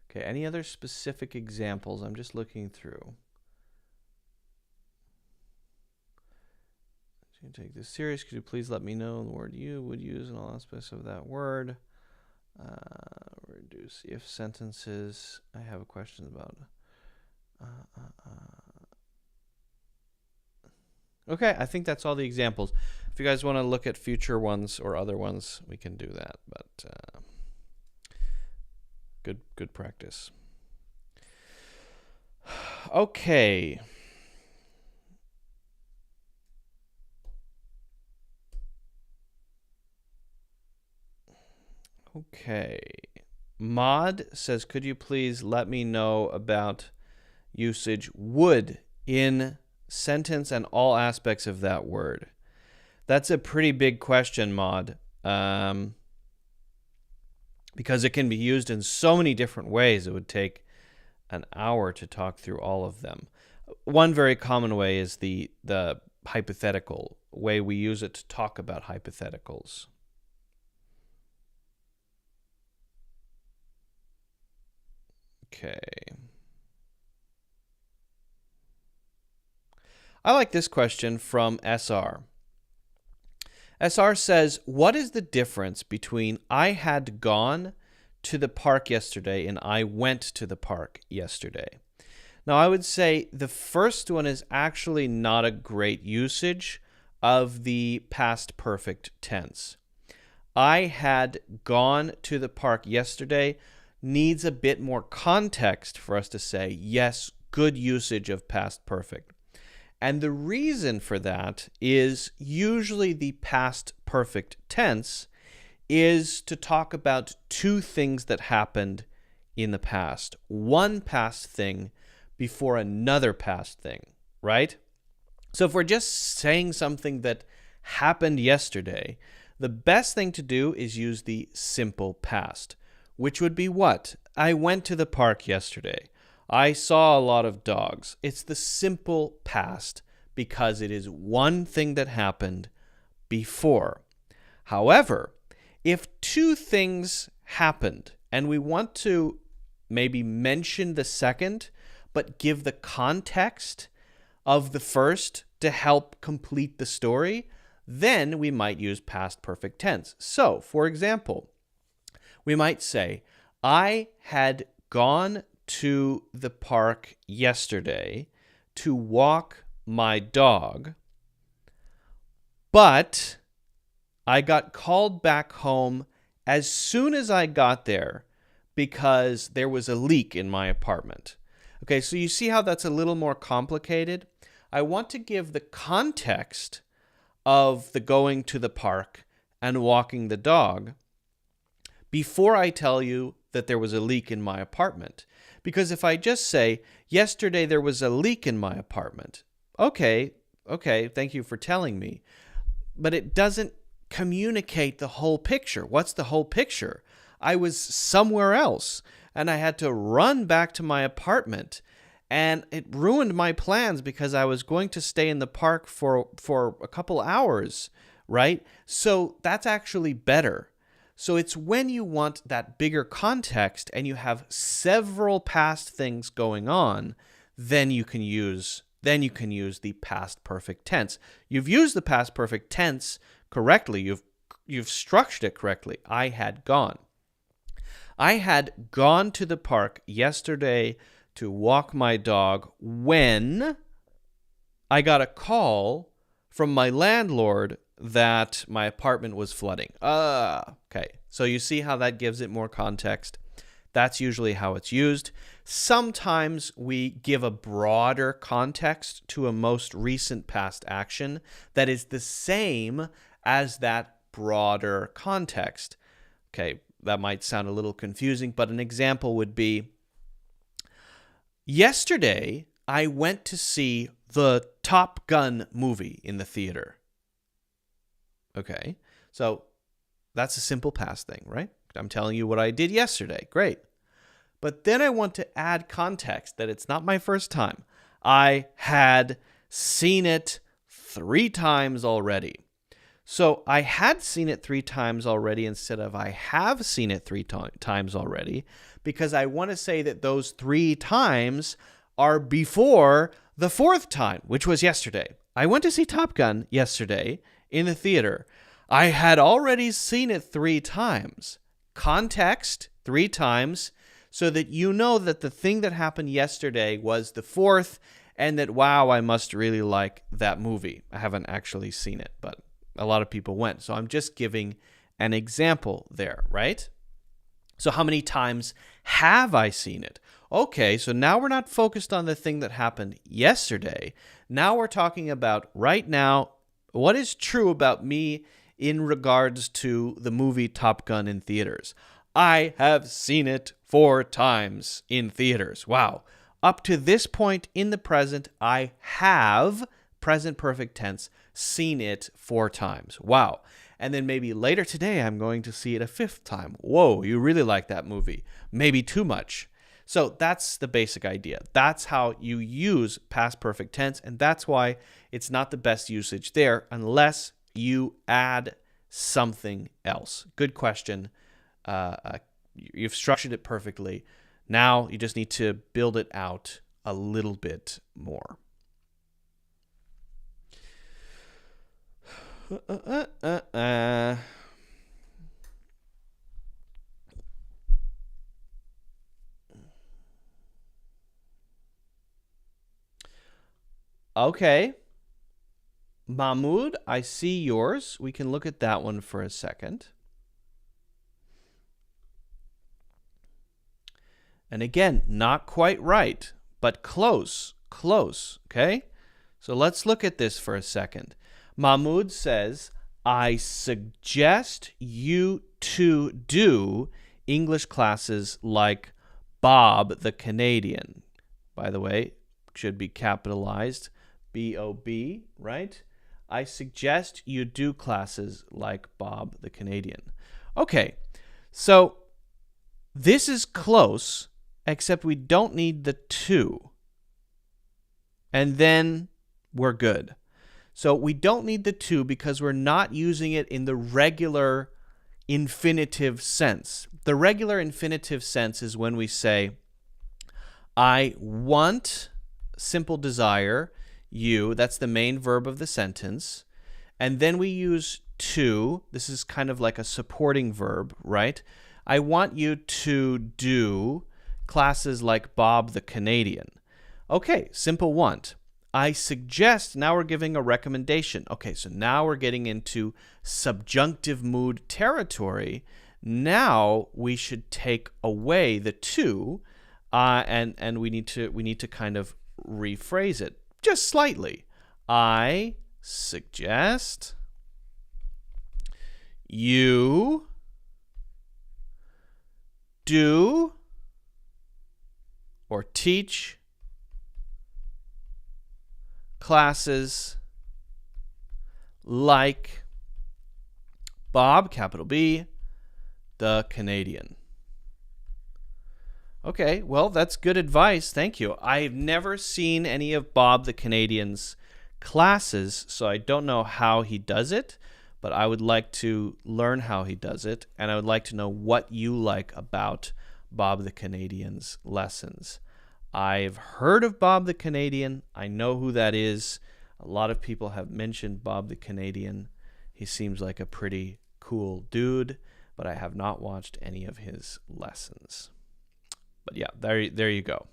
Okay, any other specific examples? I'm just looking through. So you take this serious. Could you please let me know the word you would use in all aspects of that word? Reduce if sentences. I have a question about. Okay, I think that's all the examples. If you guys want to look at future ones or other ones, we can do that. But good practice. Okay. Okay. Mod says, could you please let me know about usage would in sentence and all aspects of that word? That's a pretty big question, Mod, because it can be used in so many different ways. It would take an hour to talk through all of them. One very common way is the hypothetical way we use it to talk about hypotheticals. Okay. I like this question from SR. SR says, what is the difference between I had gone to the park yesterday and I went to the park yesterday? Now, I would say the first one is actually not a great usage of the past perfect tense. I had gone to the park yesterday needs a bit more context for us to say, yes, good usage of past perfect. And the reason for that is usually the past perfect tense is to talk about two things that happened in the past. One past thing before another past thing, right? So if we're just saying something that happened yesterday, the best thing to do is use the simple past, which would be what? I went to the park yesterday. I saw a lot of dogs. It's the simple past because it is one thing that happened before. However, if two things happened and we want to maybe mention the second, but give the context of the first to help complete the story, then we might use past perfect tense. So, for example, we might say, I had gone to the park yesterday to walk my dog, but I got called back home as soon as I got there because there was a leak in my apartment. Okay, so you see how that's a little more complicated? I want to give the context of the going to the park and walking the dog before I tell you that there was a leak in my apartment. Because if I just say, yesterday there was a leak in my apartment, okay, thank you for telling me. But it doesn't communicate the whole picture. What's the whole picture? I was somewhere else, and I had to run back to my apartment, and it ruined my plans because I was going to stay in the park for a couple hours, right? So that's actually better. So it's when you want that bigger context and you have several past things going on, then you can use the past perfect tense. You've used the past perfect tense correctly. You've structured it correctly. I had gone. I had gone to the park yesterday to walk my dog when I got a call from my landlord that my apartment was flooding. Okay. So you see how that gives it more context. That's usually how it's used. Sometimes we give a broader context to a most recent past action that is the same as that broader context. Okay, that might sound a little confusing, but an example would be, yesterday I went to see the Top Gun movie in the theater. Okay, so that's a simple past thing, right? I'm telling you what I did yesterday. Great. But then I want to add context that it's not my first time. I had seen it 3 times already. So I had seen it 3 times already instead of I have seen it 3 times already, because I want to say that those 3 times are before the 4th time, which was yesterday. I went to see Top Gun yesterday in the theater. I had already seen it 3 times. Context, 3 times, so that you know that the thing that happened yesterday was the 4th, and that, wow, I must really like that movie. I haven't actually seen it, but a lot of people went. So I'm just giving an example there, right? So how many times have I seen it? Okay, so now we're not focused on the thing that happened yesterday. Now we're talking about right now, what is true about me in regards to the movie Top Gun in theaters. I have seen it 4 times in theaters. Wow. Up to this point in the present, I have, present perfect tense, seen it 4 times. Wow. And then maybe later today, I'm going to see it a 5th time. Whoa, you really like that movie. Maybe too much. So that's the basic idea. That's how you use past perfect tense, and that's why it's not the best usage there unless you add something else. Good question. You've structured it perfectly. Now you just need to build it out a little bit more. Okay. Mahmoud, I see yours. We can look at that one for a second. And again, not quite right, but close, okay? So let's look at this for a second. Mahmoud says, I suggest you to do English classes like Bob the Canadian. By the way, should be capitalized, B-O-B, right? I suggest you do classes like Bob the Canadian. Okay, so this is close, except we don't need the to. And then we're good. So we don't need the to because we're not using it in the regular infinitive sense. The regular infinitive sense is when we say, I want, simple desire, you, that's the main verb of the sentence. And then we use to, this is kind of like a supporting verb, right? I want you to do classes like Bob the Canadian. Okay, simple want. I suggest, now we're giving a recommendation. Okay, so now we're getting into subjunctive mood territory. Now we should take away the to, and we need to kind of rephrase it. just slightly. I suggest you do or teach classes like Bob, capital B, the Canadian. Okay, well, that's good advice. Thank you. I've never seen any of Bob the Canadian's classes, so I don't know how he does it, but I would like to learn how he does it, and I would like to know what you like about Bob the Canadian's lessons. I've heard of Bob the Canadian. I know who that is. A lot of people have mentioned Bob the Canadian. He seems like a pretty cool dude, but I have not watched any of his lessons. But yeah, there you go.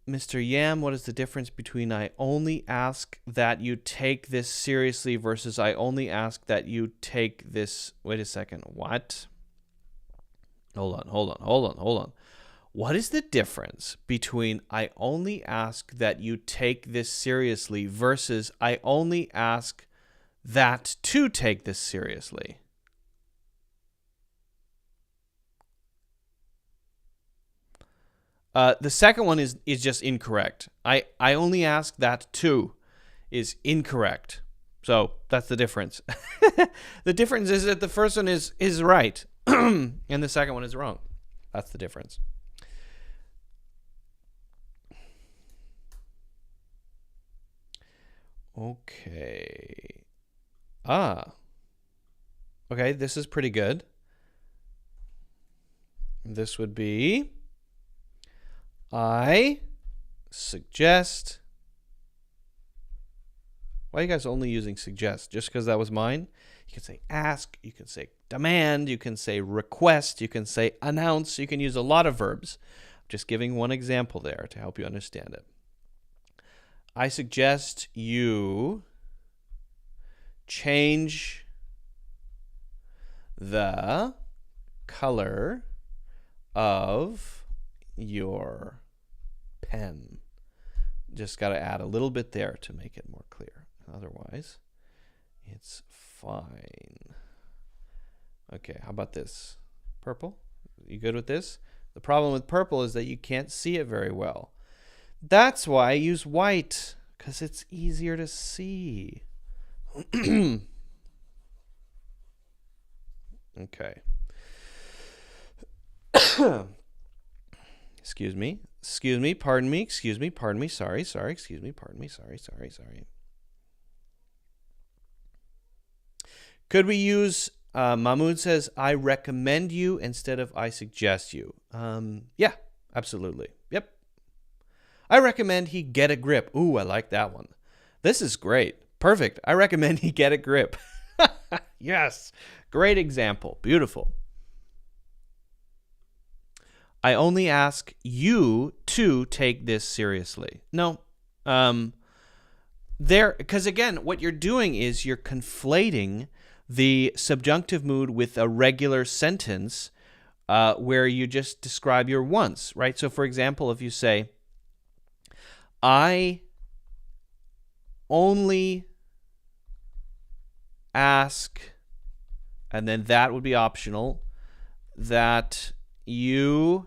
Mr. Yam, what is the difference between I only ask that you take this seriously versus I only ask that you take this... Wait a second. What? Hold on. What is the difference between I only ask that you take this seriously versus I only ask that to take this seriously? The second one is just incorrect. I only ask that to is incorrect. So that's the difference. The difference is that the first one is right and the second one is wrong. That's the difference. Okay. Okay, this is pretty good. This would be... I suggest... Why are you guys only using suggest? Just because that was mine? You can say ask, you can say demand, you can say request, you can say announce, you can use a lot of verbs. I'm just giving one example there to help you understand it. I suggest you change the color of your pen. Just got to add a little bit there to make it more clear. Otherwise, it's fine. Okay, how about this? Purple? You good with this? The problem with purple is that you can't see it very well. That's why I use white, because it's easier to see. Okay. Excuse me, pardon me, sorry, excuse me, pardon me, sorry. Could we use, Mahmoud says, I recommend you instead of I suggest you? Yeah, absolutely. Yep. I recommend he get a grip. Ooh, I like that one. This is great. Perfect. I recommend he get a grip. Yes. Great example. Beautiful. I only ask you to take this seriously. No. Because again, what you're doing is you're conflating the subjunctive mood with a regular sentence where you just describe your wants, right? So for example, if you say, I only ask, and then that would be optional, that you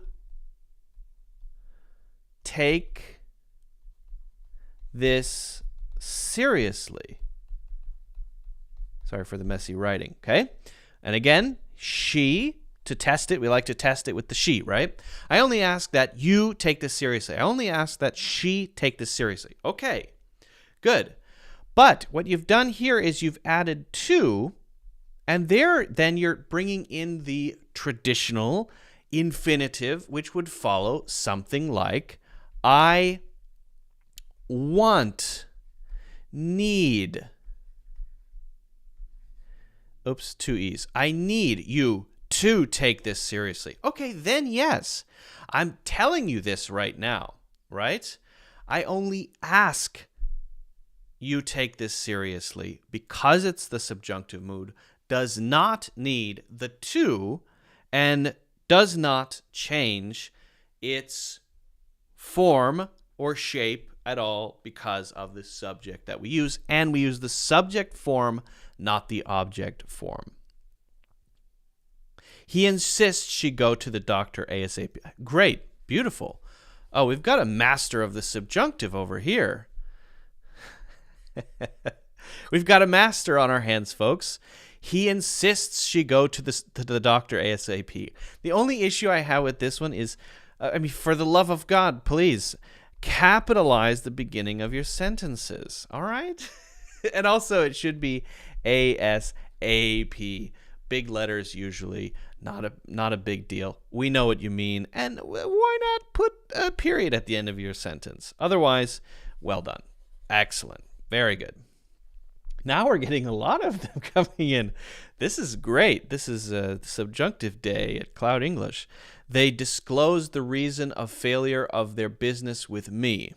take this seriously. Sorry for the messy writing, okay? And again, she, to test it, we like to test it with the she, right? I only ask that you take this seriously. I only ask that she take this seriously. Okay, good. But what you've done here is you've added to, and then you're bringing in the traditional infinitive, which would follow something like I want, need. Oops, two E's. I need you to take this seriously. Okay, then yes. I'm telling you this right now, right? I only ask you take this seriously because it's the subjunctive mood, does not need the to, and does not change its form or shape at all because of the subject that we use. And we use the subject form, not the object form. He insists she go to the doctor ASAP. Great. Beautiful. Oh, we've got a master of the subjunctive over here. We've got a master on our hands, folks. He insists she go to the doctor ASAP. The only issue I have with this one is, for the love of God, please capitalize the beginning of your sentences. All right? And also, it should be ASAP. Big letters usually, not a big deal. We know what you mean, and why not put a period at the end of your sentence? Otherwise, well done. Excellent. Very good. Now we're getting a lot of them coming in. This is great. This is a subjunctive day at Cloud English. They disclosed the reason of failure of their business with me.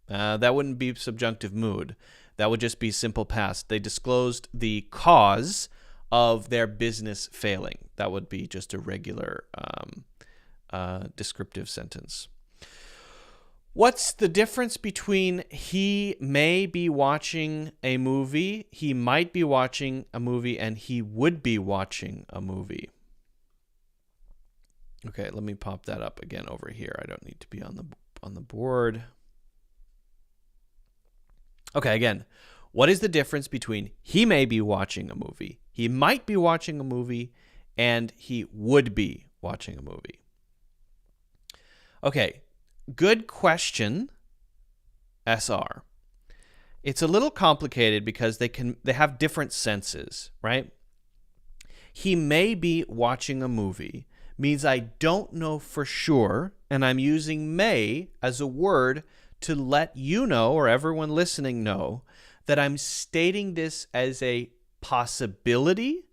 That wouldn't be subjunctive mood. That would just be simple past. They disclosed the cause of their business failing. That would be just a regular descriptive sentence. What's the difference between he may be watching a movie, he might be watching a movie, and he would be watching a movie? Okay, let me pop that up again over here. I don't need to be on the board. Okay, again, what is the difference between he may be watching a movie, he might be watching a movie, and he would be watching a movie? Okay, good question, SR. It's a little complicated because they have different senses, right? He may be watching a movie means I don't know for sure, and I'm using may as a word to let you know, or everyone listening know, that I'm stating this as a possibility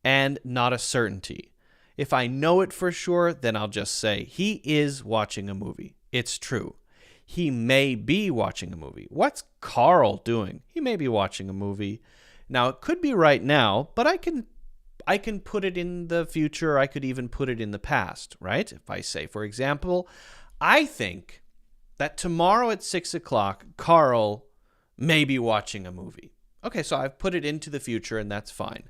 and not a certainty. If I know it for sure, then I'll just say he is watching a movie. It's true. He may be watching a movie. What's Carl doing? He may be watching a movie. Now, it could be right now, but I can put it in the future. I could even put it in the past, right? If I say, for example, I think that tomorrow at 6 o'clock, Carl may be watching a movie. Okay, so I've put it into the future, and that's fine.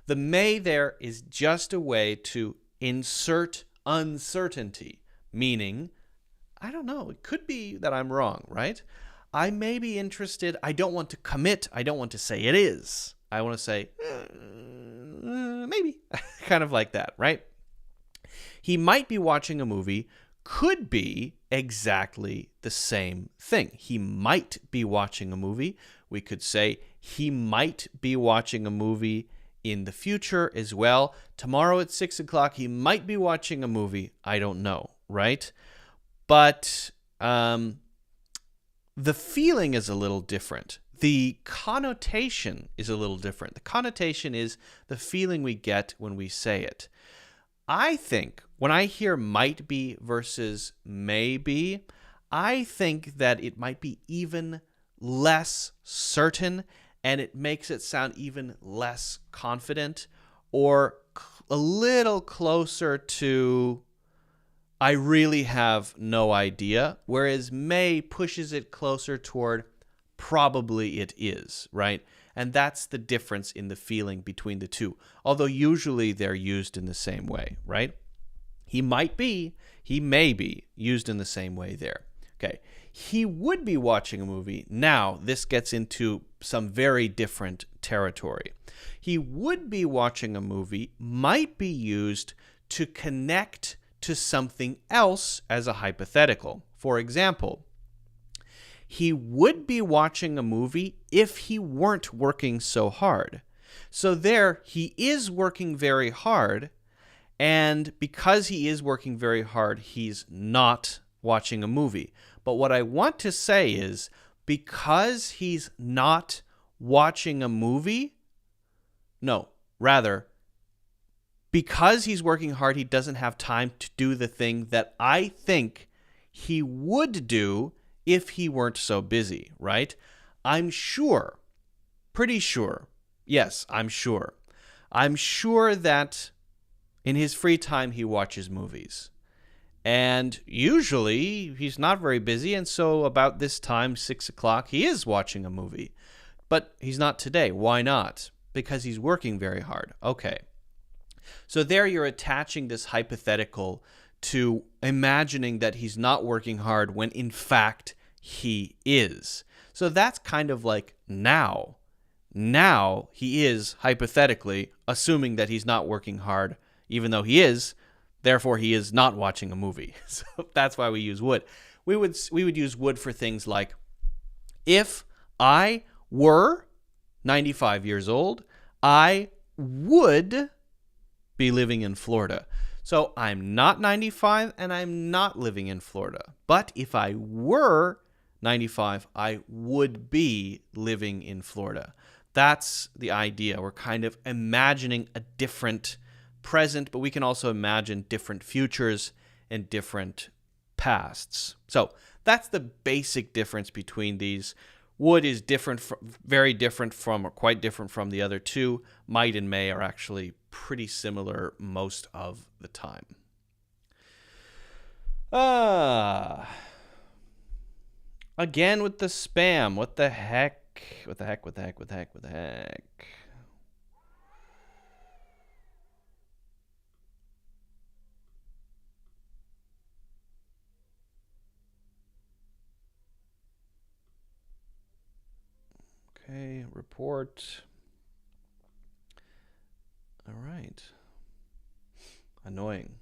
The may there is just a way to insert uncertainty, meaning, I don't know, it could be that I'm wrong, right? I may be interested. I don't want to commit. I don't want to say it is. I want to say, maybe, kind of like that, right? He might be watching a movie could be exactly the same thing. He might be watching a movie. We could say he might be watching a movie in the future as well. Tomorrow at 6 o'clock, he might be watching a movie. I don't know, right? But the feeling is a little different. The connotation is a little different. The connotation is the feeling we get when we say it. I think when I hear might be versus may be, I think that it might be even less certain, and it makes it sound even less confident, or a little closer to I really have no idea, whereas may pushes it closer toward probably it is, right? And that's the difference in the feeling between the two, although usually they're used in the same way, right? He might be, he may be used in the same way there. Okay, he would be watching a movie. Now, this gets into some very different territory. He would be watching a movie might be used to connect to something else as a hypothetical. For example, he would be watching a movie if he weren't working so hard. So there, he is working very hard, and because he is working very hard, he's not watching a movie. But what I want to say is, because he's not watching a movie, because he's working hard, he doesn't have time to do the thing that I think he would do if he weren't so busy, right? I'm sure, pretty sure, yes, I'm sure that in his free time he watches movies. And usually he's not very busy, and so about this time, 6 o'clock, he is watching a movie. But he's not today. Why not? Because he's working very hard. Okay. So there you're attaching this hypothetical to imagining that he's not working hard when in fact he is. So that's kind of like now. Now he is hypothetically assuming that he's not working hard, even though he is. Therefore, he is not watching a movie. So that's why we use would. We would use would for things like, if I were 95 years old, I would be living in Florida. So I'm not 95 and I'm not living in Florida. But if I were 95, I would be living in Florida. That's the idea. We're kind of imagining a different present, but we can also imagine different futures and different pasts. So that's the basic difference between these. Would is different, very different from, or quite different from the other two. Might and may are actually pretty similar most of the time. Again with the spam. What the heck? What the heck? What the heck? What the heck? What the heck? Okay, report. All right. Annoying.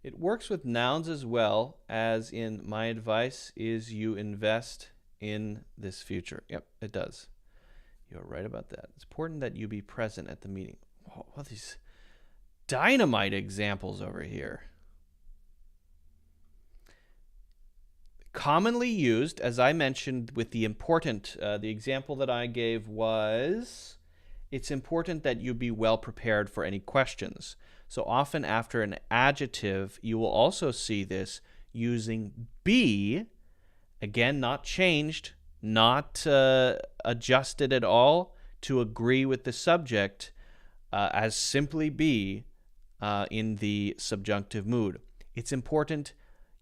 It works with nouns as well, as in my advice is you invest in this future. Yep, it does. You're right about that. It's important that you be present at the meeting. Oh, what are these dynamite examples over here? Commonly used, as I mentioned with the important, the example that I gave was, it's important that you be well prepared for any questions. So often after an adjective, you will also see this using be, again, not changed, not adjusted at all to agree with the subject, as simply be in the subjunctive mood. It's important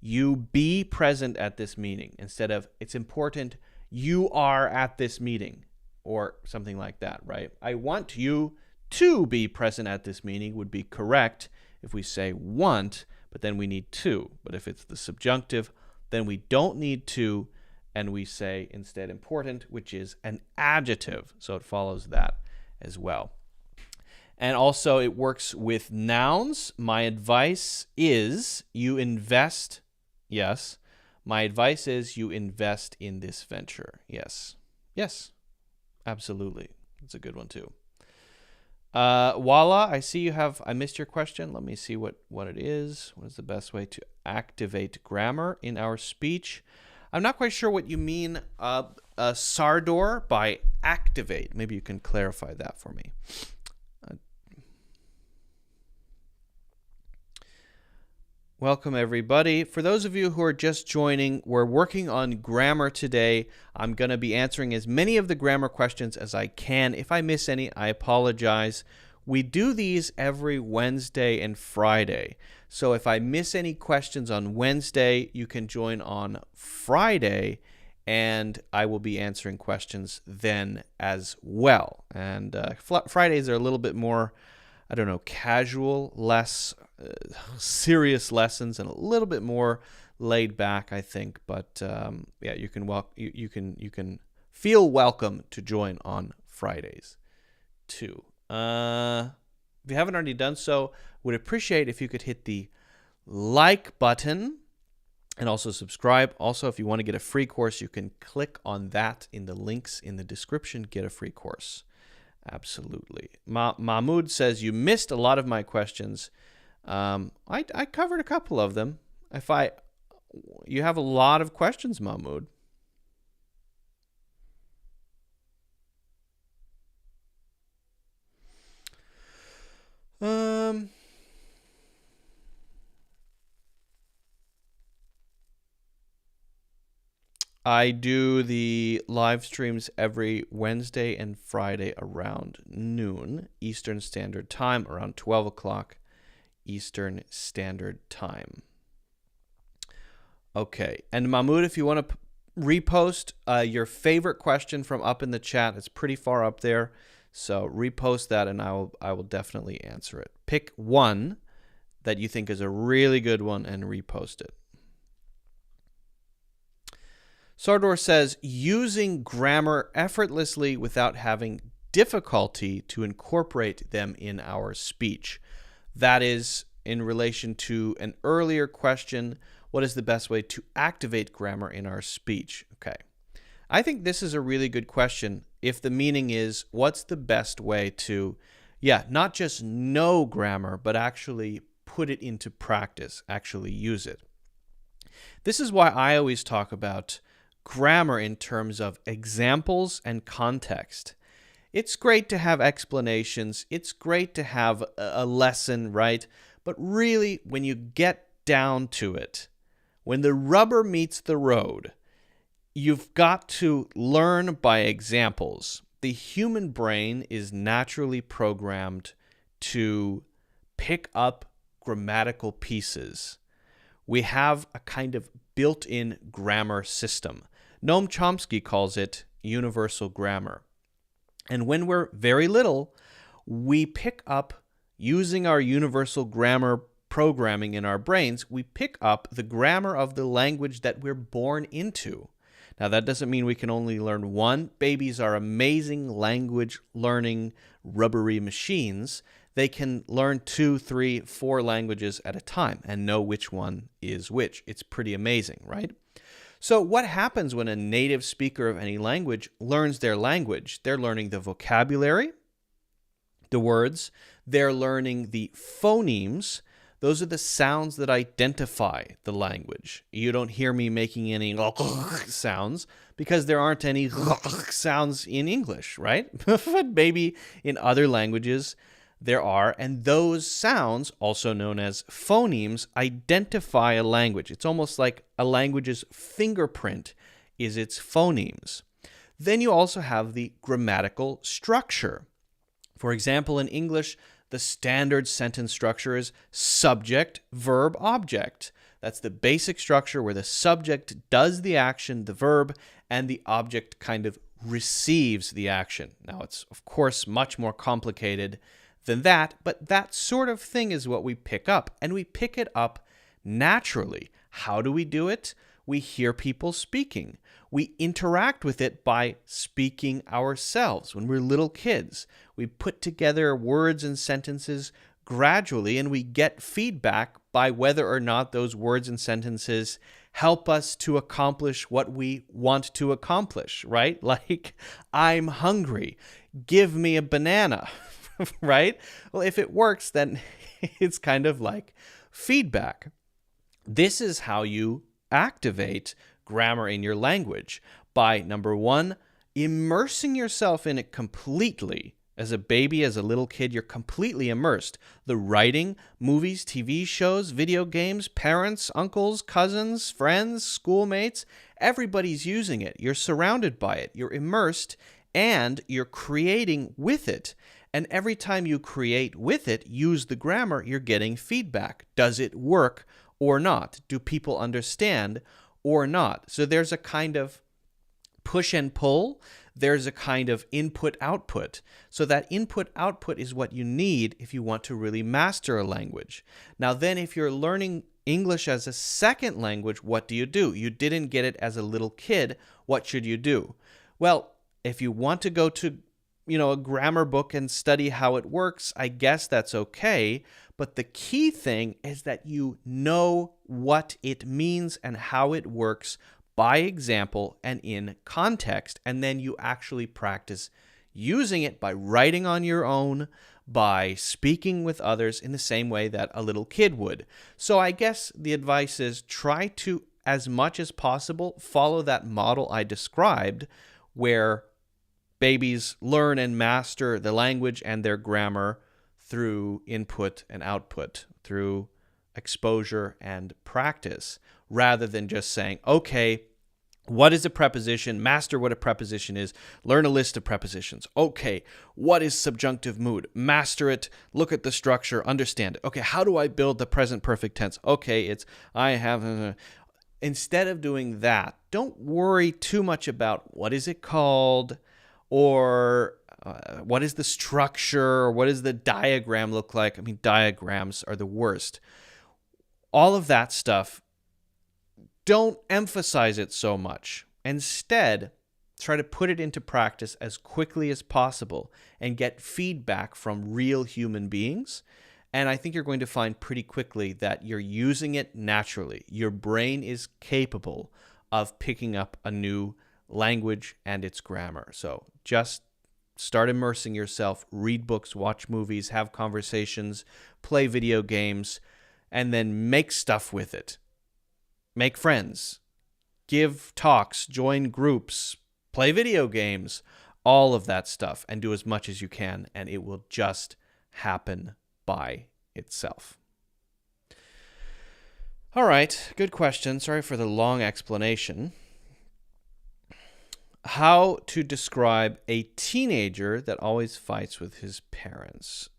you be present at this meeting instead of it's important you are at this meeting or something like that, right? I want you to be present at this meeting would be correct if we say want, but then we need to. But if it's the subjunctive, then we don't need to, and we say instead important, which is an adjective. So it follows that as well. And also it works with nouns. My advice is you invest. Yes. My advice is you invest in this venture. Yes. Yes. Absolutely. That's a good one too. Voila, I see you have, I missed your question. Let me see what it is. What is the best way to activate grammar in our speech? I'm not quite sure what you mean, Sardor, by activate. Maybe you can clarify that for me. Welcome, everybody. For those of you who are just joining, we're working on grammar today. I'm going to be answering as many of the grammar questions as I can. If I miss any, I apologize. We do these every Wednesday and Friday. So if I miss any questions on Wednesday, you can join on Friday, and I will be answering questions then as well. And Fridays are a little bit more, I don't know, casual, less serious lessons, and a little bit more laid back, I think. But yeah, you can feel welcome to join on Fridays too. If you haven't already done so, would appreciate if you could hit the like button and also subscribe. Also, if you want to get a free course, you can click on that in the links in the description. Get a free course. Absolutely. Mahmoud says you missed a lot of my questions. I covered a couple of them. You have a lot of questions, Mahmoud. I do the live streams every Wednesday and Friday around noon Eastern Standard Time, around 12 o'clock Eastern Standard Time. Okay. And Mahmoud, if you want to repost your favorite question from up in the chat, it's pretty far up there. So repost that and I will definitely answer it. Pick one that you think is a really good one and repost it. Sardor says, using grammar effortlessly without having difficulty to incorporate them in our speech. That is in relation to an earlier question, what is the best way to activate grammar in our speech? Okay. I think this is a really good question if the meaning is, what's the best way to, not just know grammar, but actually put it into practice, actually use it. This is why I always talk about grammar in terms of examples and context. It's great to have explanations. It's great to have a lesson, right? But really, when you get down to it, when the rubber meets the road, you've got to learn by examples. The human brain is naturally programmed to pick up grammatical pieces. We have a kind of built-in grammar system. Noam Chomsky calls it universal grammar. And when we're very little, we pick up, using our universal grammar programming in our brains, we pick up the grammar of the language that we're born into. Now, that doesn't mean we can only learn one. Babies are amazing language learning rubbery machines. They can learn 2, 3, 4 languages at a time and know which one is which. It's pretty amazing, right? So what happens when a native speaker of any language learns their language? They're learning the vocabulary, the words. They're learning the phonemes. Those are the sounds that identify the language. You don't hear me making any sounds because there aren't any sounds in English, right? But maybe in other languages there are, and those sounds, also known as phonemes, identify a language. It's almost like a language's fingerprint is its phonemes. Then you also have the grammatical structure. For example, in English, the standard sentence structure is subject, verb, object. That's the basic structure where the subject does the action, the verb, and the object kind of receives the action. Now, it's, of course, much more complicated than that, but that sort of thing is what we pick up, and we pick it up naturally. How do we do it? We hear people speaking. We interact with it by speaking ourselves. When we're little kids, we put together words and sentences gradually, and we get feedback by whether or not those words and sentences help us to accomplish what we want to accomplish, right? Like, I'm hungry. Give me a banana. Right? Well, if it works, then it's kind of like feedback. This is how you activate grammar in your language by, number one, immersing yourself in it completely. As a baby, as a little kid, you're completely immersed. The writing, movies, TV shows, video games, parents, uncles, cousins, friends, schoolmates, everybody's using it. You're surrounded by it. You're immersed, and you're creating with it. And every time you create with it, use the grammar, you're getting feedback. Does it work or not? Do people understand or not? So there's a kind of push and pull. There's a kind of input-output. So that input-output is what you need if you want to really master a language. Now then, if you're learning English as a second language, what do? You didn't get it as a little kid. What should you do? Well, if you want to go to a grammar book and study how it works, I guess that's okay. But the key thing is that you know what it means and how it works by example and in context. And then you actually practice using it by writing on your own, by speaking with others in the same way that a little kid would. So I guess the advice is try to, as much as possible, follow that model I described where babies learn and master the language and their grammar through input and output, through exposure and practice, rather than just saying, okay, what is a preposition? Master what a preposition is. Learn a list of prepositions. Okay, what is subjunctive mood? Master it. Look at the structure. Understand it. Okay, how do I build the present perfect tense? Okay, it's I have... instead of doing that, don't worry too much about what is it called, or what is the structure, or what does the diagram look like. I mean, diagrams are the worst. All of that stuff, don't emphasize it so much. Instead, try to put it into practice as quickly as possible and get feedback from real human beings. And I think you're going to find pretty quickly that you're using it naturally. Your brain is capable of picking up a new language and its grammar. So just start immersing yourself, read books, watch movies, have conversations, play video games, and then make stuff with it. Make friends, give talks, join groups, play video games, all of that stuff, and do as much as you can, and it will just happen by itself. All right, good question. Sorry for the long explanation. How to describe a teenager that always fights with his parents.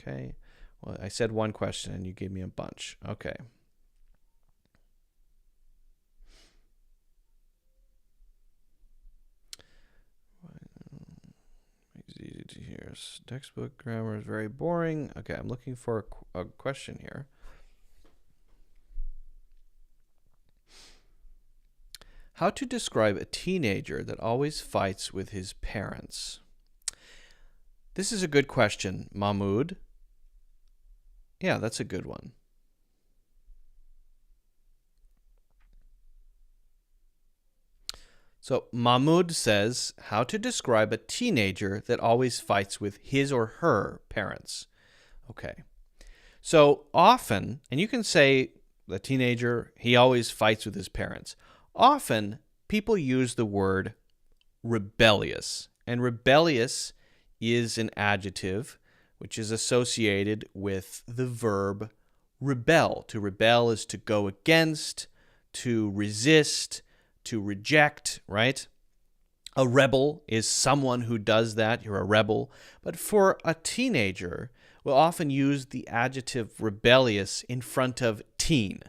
Okay. Well, I said one question and you gave me a bunch. Okay. It's easy to hear. Textbook grammar is very boring. Okay, I'm looking for a question here. How to describe a teenager that always fights with his parents. This is a good question, Mahmoud. Yeah, that's a good one. So Mahmoud says, how to describe a teenager that always fights with his or her parents. Okay. So often, and you can say the teenager, he always fights with his parents. Often, people use the word rebellious. And rebellious is an adjective which is associated with the verb rebel. To rebel is to go against, to resist, to reject, right? A rebel is someone who does that. You're a rebel. But for a teenager, we'll often use the adjective rebellious in front of teen.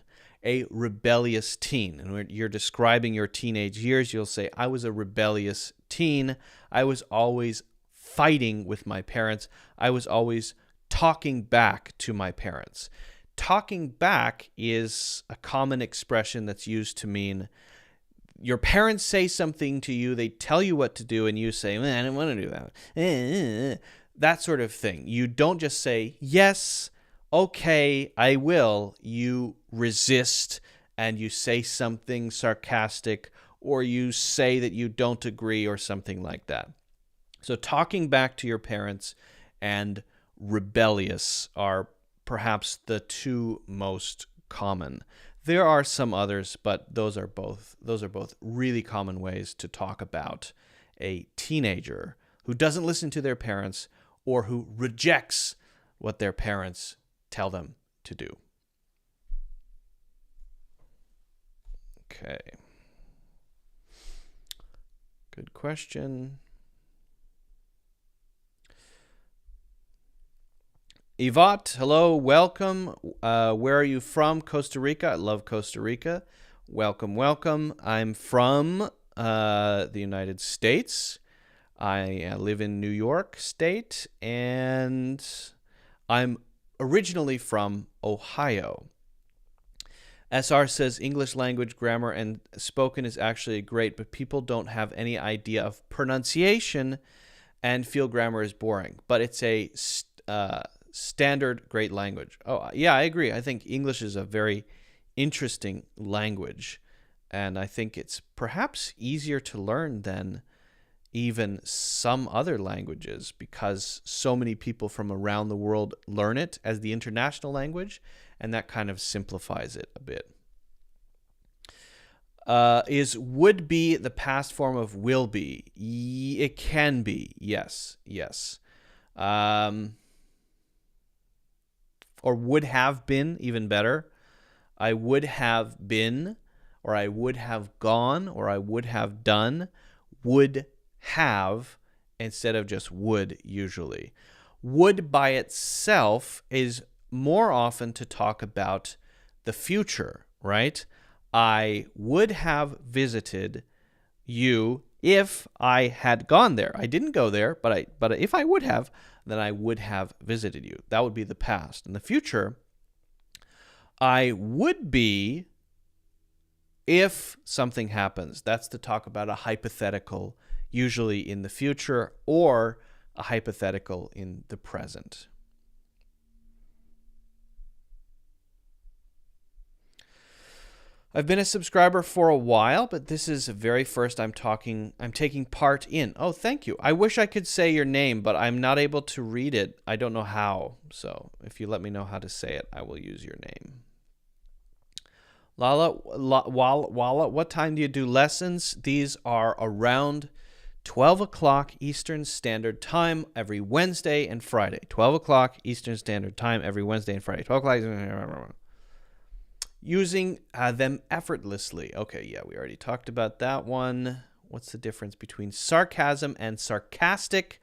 A rebellious teen. And when you're describing your teenage years, you'll say, I was a rebellious teen. I was always fighting with my parents. I was always talking back to my parents. Talking back is a common expression that's used to mean your parents say something to you, they tell you what to do, and you say, I don't want to do that. That sort of thing. You don't just say, yes, okay, I will. You resist and you say something sarcastic, or you say that you don't agree or something like that. So talking back to your parents and rebellious are perhaps the two most common. There are some others, but those are both really common ways to talk about a teenager who doesn't listen to their parents or who rejects what their parents tell them to do. Okay. Good question. Yvette, hello, welcome. Where are you from? Costa Rica. I love Costa Rica. Welcome, welcome. I'm from the United States. I live in New York State, and I'm originally from Ohio. SR says English language grammar and spoken is actually great, but people don't have any idea of pronunciation and feel grammar is boring. But it's a standard great language. Oh, yeah, I agree. I think English is a very interesting language, and I think it's perhaps easier to learn than even some other languages because so many people from around the world learn it as the international language, and that kind of simplifies it a bit. Is would be the past form of will be? It can be, yes. Or would have been, even better. I would have been, or I would have gone, or I would have done. Would have instead of just would usually. Would by itself is more often to talk about the future, right? I would have visited you if I had gone there. I didn't go there, but if I would have, then I would have visited you. That would be the past. In the future, I would be if something happens. That's to talk about a hypothetical, usually in the future, or a hypothetical in the present. I've been a subscriber for a while, but this is the very first I'm taking part in. Oh, thank you. I wish I could say your name, but I'm not able to read it. I don't know how. So if you let me know how to say it, I will use your name. Walla, what time do you do lessons? These are around 12 o'clock Eastern Standard Time every Wednesday and Friday. 12 o'clock Eastern Standard Time every Wednesday and Friday. 12 o'clock. Using them effortlessly. Okay, yeah, we already talked about that one. What's the difference between sarcasm and sarcastic?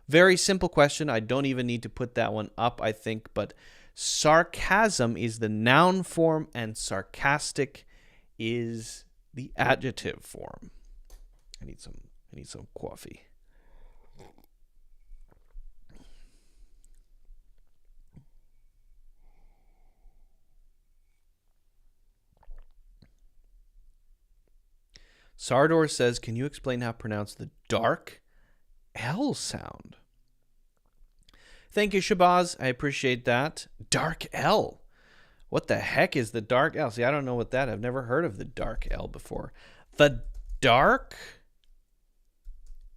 Very simple question. I don't even need to put that one up, I think, but sarcasm is the noun form and sarcastic is the adjective form. I need some coffee. Sardor says, can you explain how to pronounce the dark L sound? Thank you, Shabazz. I appreciate that. Dark L. What the heck is the dark L? See, I don't know what that is. I've never heard of the dark L before. The dark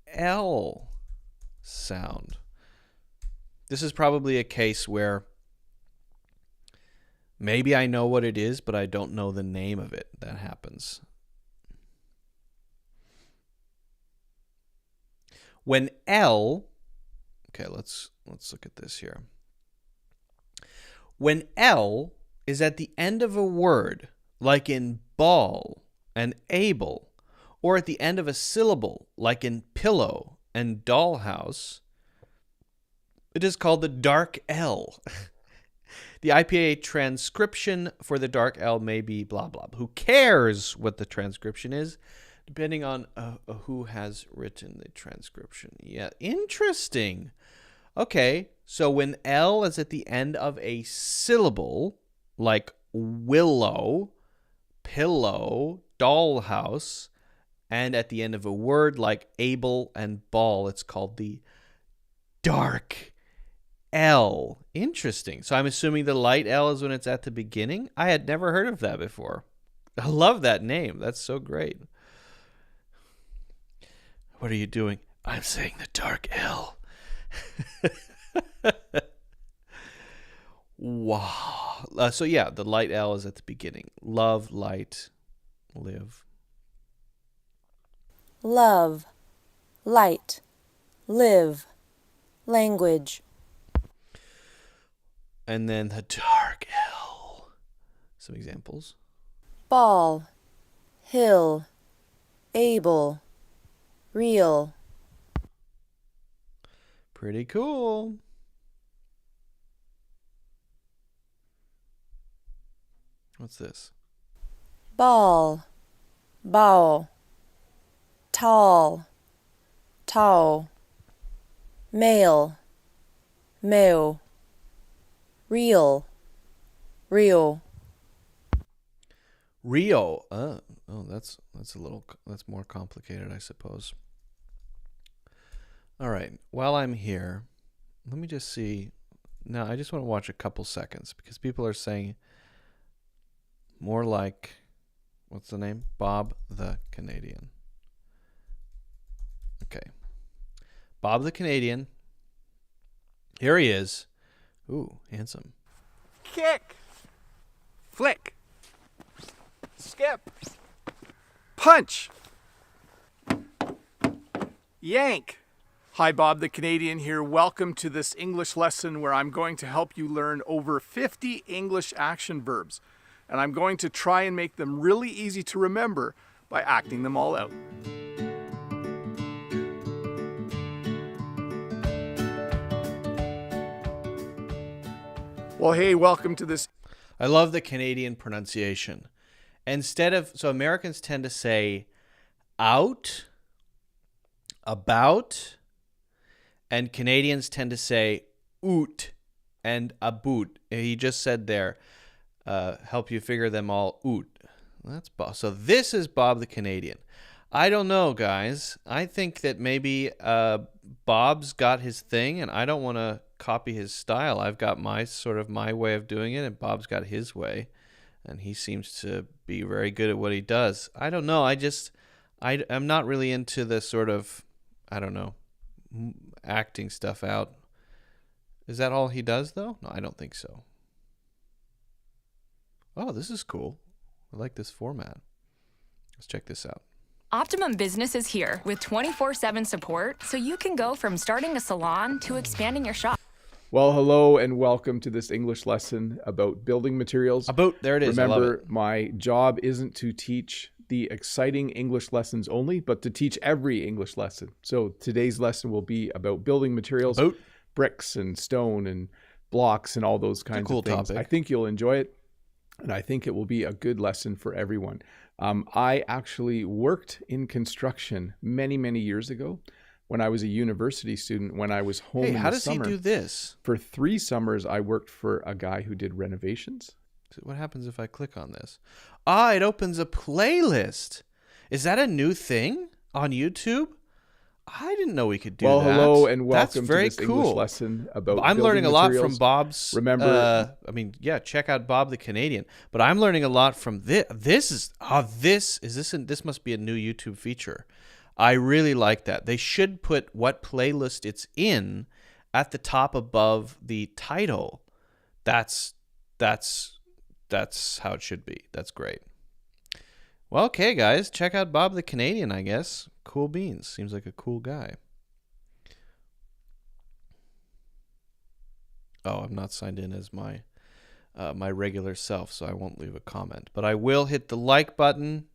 L sound. This is probably a case where maybe I know what it is, but I don't know the name of it. That happens. When L, okay, let's look at this here. When L is at the end of a word, like in ball and able, or at the end of a syllable, like in pillow and dollhouse, it is called the dark L. The IPA transcription for the dark L may be blah, blah. Who cares what the transcription is? Depending on who has written the transcription. Yeah, interesting. Okay, so when L is at the end of a syllable, like willow, pillow, dollhouse, and at the end of a word like able and ball, it's called the dark L. Interesting. So I'm assuming the light L is when it's at the beginning? I had never heard of that before. I love that name. That's so great. What are you doing? I'm saying the dark L. Wow. So yeah, the light L is at the beginning. Love, light, live. Love, light, live, language. And then the dark L. Some examples. Ball, hill, able, real. Pretty cool. What's this? Ball, bow, tall, tall, male, male, real, real. Rio. That's more complicated, I suppose. All right. While I'm here, let me just see. Now, I just want to watch a couple seconds because people are saying more like, what's the name? Bob the Canadian. Okay. Bob the Canadian. Here he is. Ooh, handsome. Kick, flick, skip, punch, yank. Hi, Bob the Canadian here. Welcome to this English lesson where I'm going to help you learn over 50 English action verbs. And I'm going to try and make them really easy to remember by acting them all out. Well, hey, welcome to this. I love the Canadian pronunciation. So Americans tend to say out, about, and Canadians tend to say oot and aboot. He just said there, help you figure them all out. That's Bob. So this is Bob the Canadian. I don't know, guys. I think that maybe Bob's got his thing, and I don't want to copy his style. I've got my way of doing it, and Bob's got his way, and he seems to be very good at what he does. I don't know. I'm not really into the sort of, I don't know, acting stuff out. Is that all he does, though? No, I don't think so. Oh, this is cool. I like this format. Let's check this out. Optimum Business is here with 24/7 support, so you can go from starting a salon to expanding your shop. Well, hello and welcome to this English lesson about building materials. There it is. Remember, my job isn't to teach the exciting English lessons only, but to teach every English lesson. So today's lesson will be about building materials, bricks and stone and blocks and all those kinds of things. Topic. I think you'll enjoy it, and I think it will be a good lesson for everyone. I actually worked in construction many, many years ago when I was a university student, when I was home in the summer. How does he do this? For 3 summers, I worked for a guy who did renovations. What happens if I click on this? It opens a playlist. Is that a new thing on YouTube? I didn't know we could do that. Well, hello and welcome to this English lesson about I'm learning a materials. Lot from Bob's. Remember, check out Bob the Canadian. But I'm learning a lot from this. This must be a new YouTube feature. I really like that. They should put what playlist it's in at the top above the title. That's how it should be. That's great. Well, okay, guys, check out Bob the Canadian, I guess. Cool beans. Seems like a cool guy. Oh, I'm not signed in as my regular self, so I won't leave a comment. But I will hit the like button,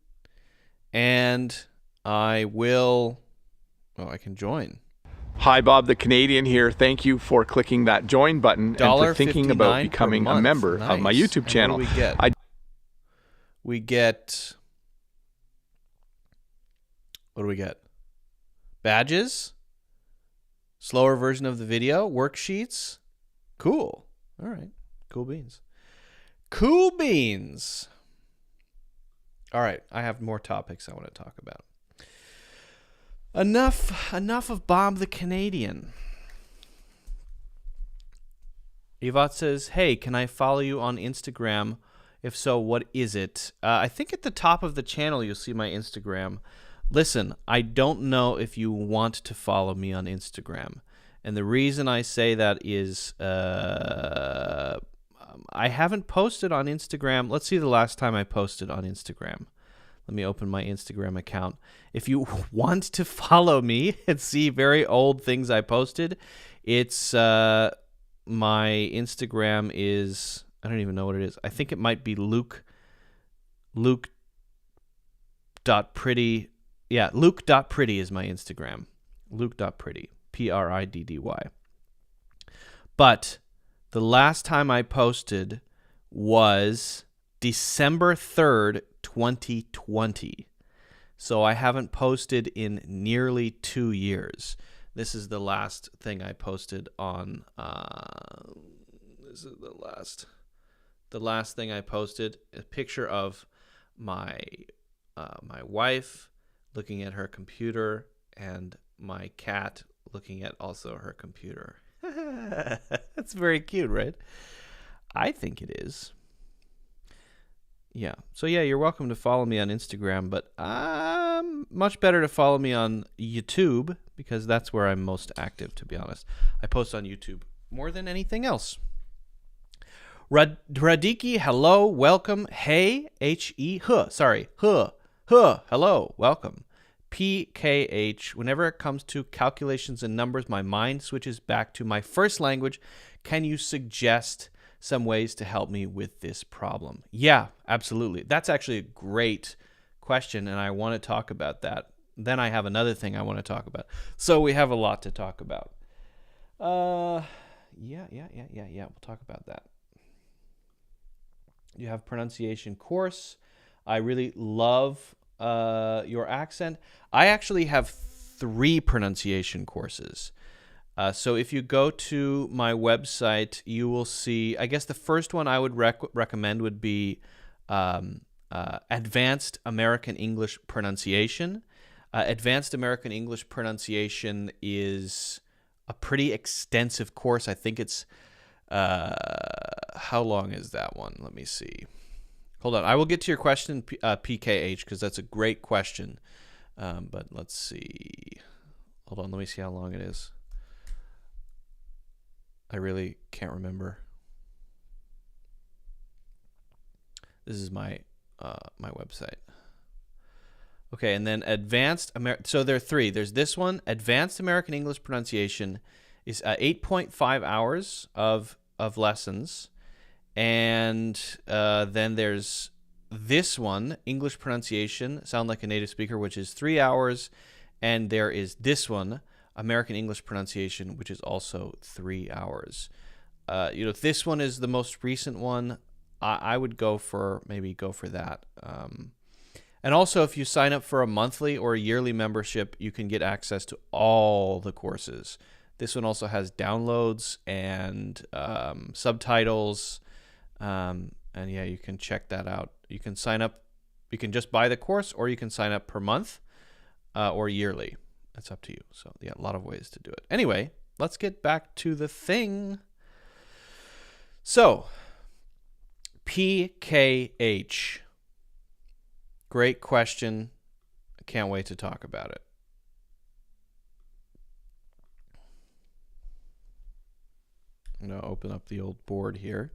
and I will... Oh, I can join. Hi, Bob the Canadian here. Thank you for clicking that join button and for thinking about becoming a member of my YouTube channel. What do we get? We get... What do we get? Badges? Slower version of the video? Worksheets? Cool. All right. Cool beans. Cool beans. All right. I have more topics I want to talk about. Enough of Bob the Canadian. Yvette says, hey, can I follow you on Instagram? If so, what is it? I think at the top of the channel you'll see my Instagram. Listen, I don't know if you want to follow me on Instagram. And the reason I say that is I haven't posted on Instagram. Let's see the last time I posted on Instagram. Let me open my Instagram account. If you want to follow me and see very old things I posted, it's my Instagram is, I don't even know what it is. I think it might be Luke.pretty. Yeah, Luke.pretty is my Instagram. Luke.pretty. Priddy. But the last time I posted was December 3rd, 2020. So I haven't posted in nearly 2 years. This is the last thing I posted on... this is the last thing I posted. A picture of my wife looking at her computer and my cat looking at also her computer. That's very cute, right? I think it is. Yeah. So yeah, you're welcome to follow me on Instagram, but much better to follow me on YouTube because that's where I'm most active, to be honest. I post on YouTube more than anything else. Radiki, hello, welcome. Hey, H-E, hello, welcome. PKH, whenever it comes to calculations and numbers, my mind switches back to my first language. Can you suggest some ways to help me with this problem? Yeah, absolutely. That's actually a great question, and I want to talk about that. Then I have another thing I want to talk about. So we have a lot to talk about. Yeah. We'll talk about that. You have pronunciation course. I really love your accent. I actually have 3 pronunciation courses. So if you go to my website, you will see, I guess the first one I would recommend would be Advanced American English Pronunciation. Advanced American English Pronunciation is a pretty extensive course. I think it's, how long is that one? Let me see. Hold on. I will get to your question, PKH, because that's a great question. But let's see. Hold on. Let me see how long it is. I really can't remember. This is my my website. Okay, and then so there are 3. There's this one, Advanced American English Pronunciation, is 8.5 hours of lessons, and then there's this one, English Pronunciation, Sound Like a Native Speaker, which is 3 hours, and there is this one, American English Pronunciation, which is also 3 hours. This one is the most recent one. I would go for that. And also, if you sign up for a monthly or a yearly membership, you can get access to all the courses. This one also has downloads and subtitles. And yeah, you can check that out. You can sign up. You can just buy the course, or you can sign up per month or yearly. That's up to you. So yeah, a lot of ways to do it. Anyway, let's get back to the thing. So, PKH. Great question. I can't wait to talk about it. I'm going to open up the old board here.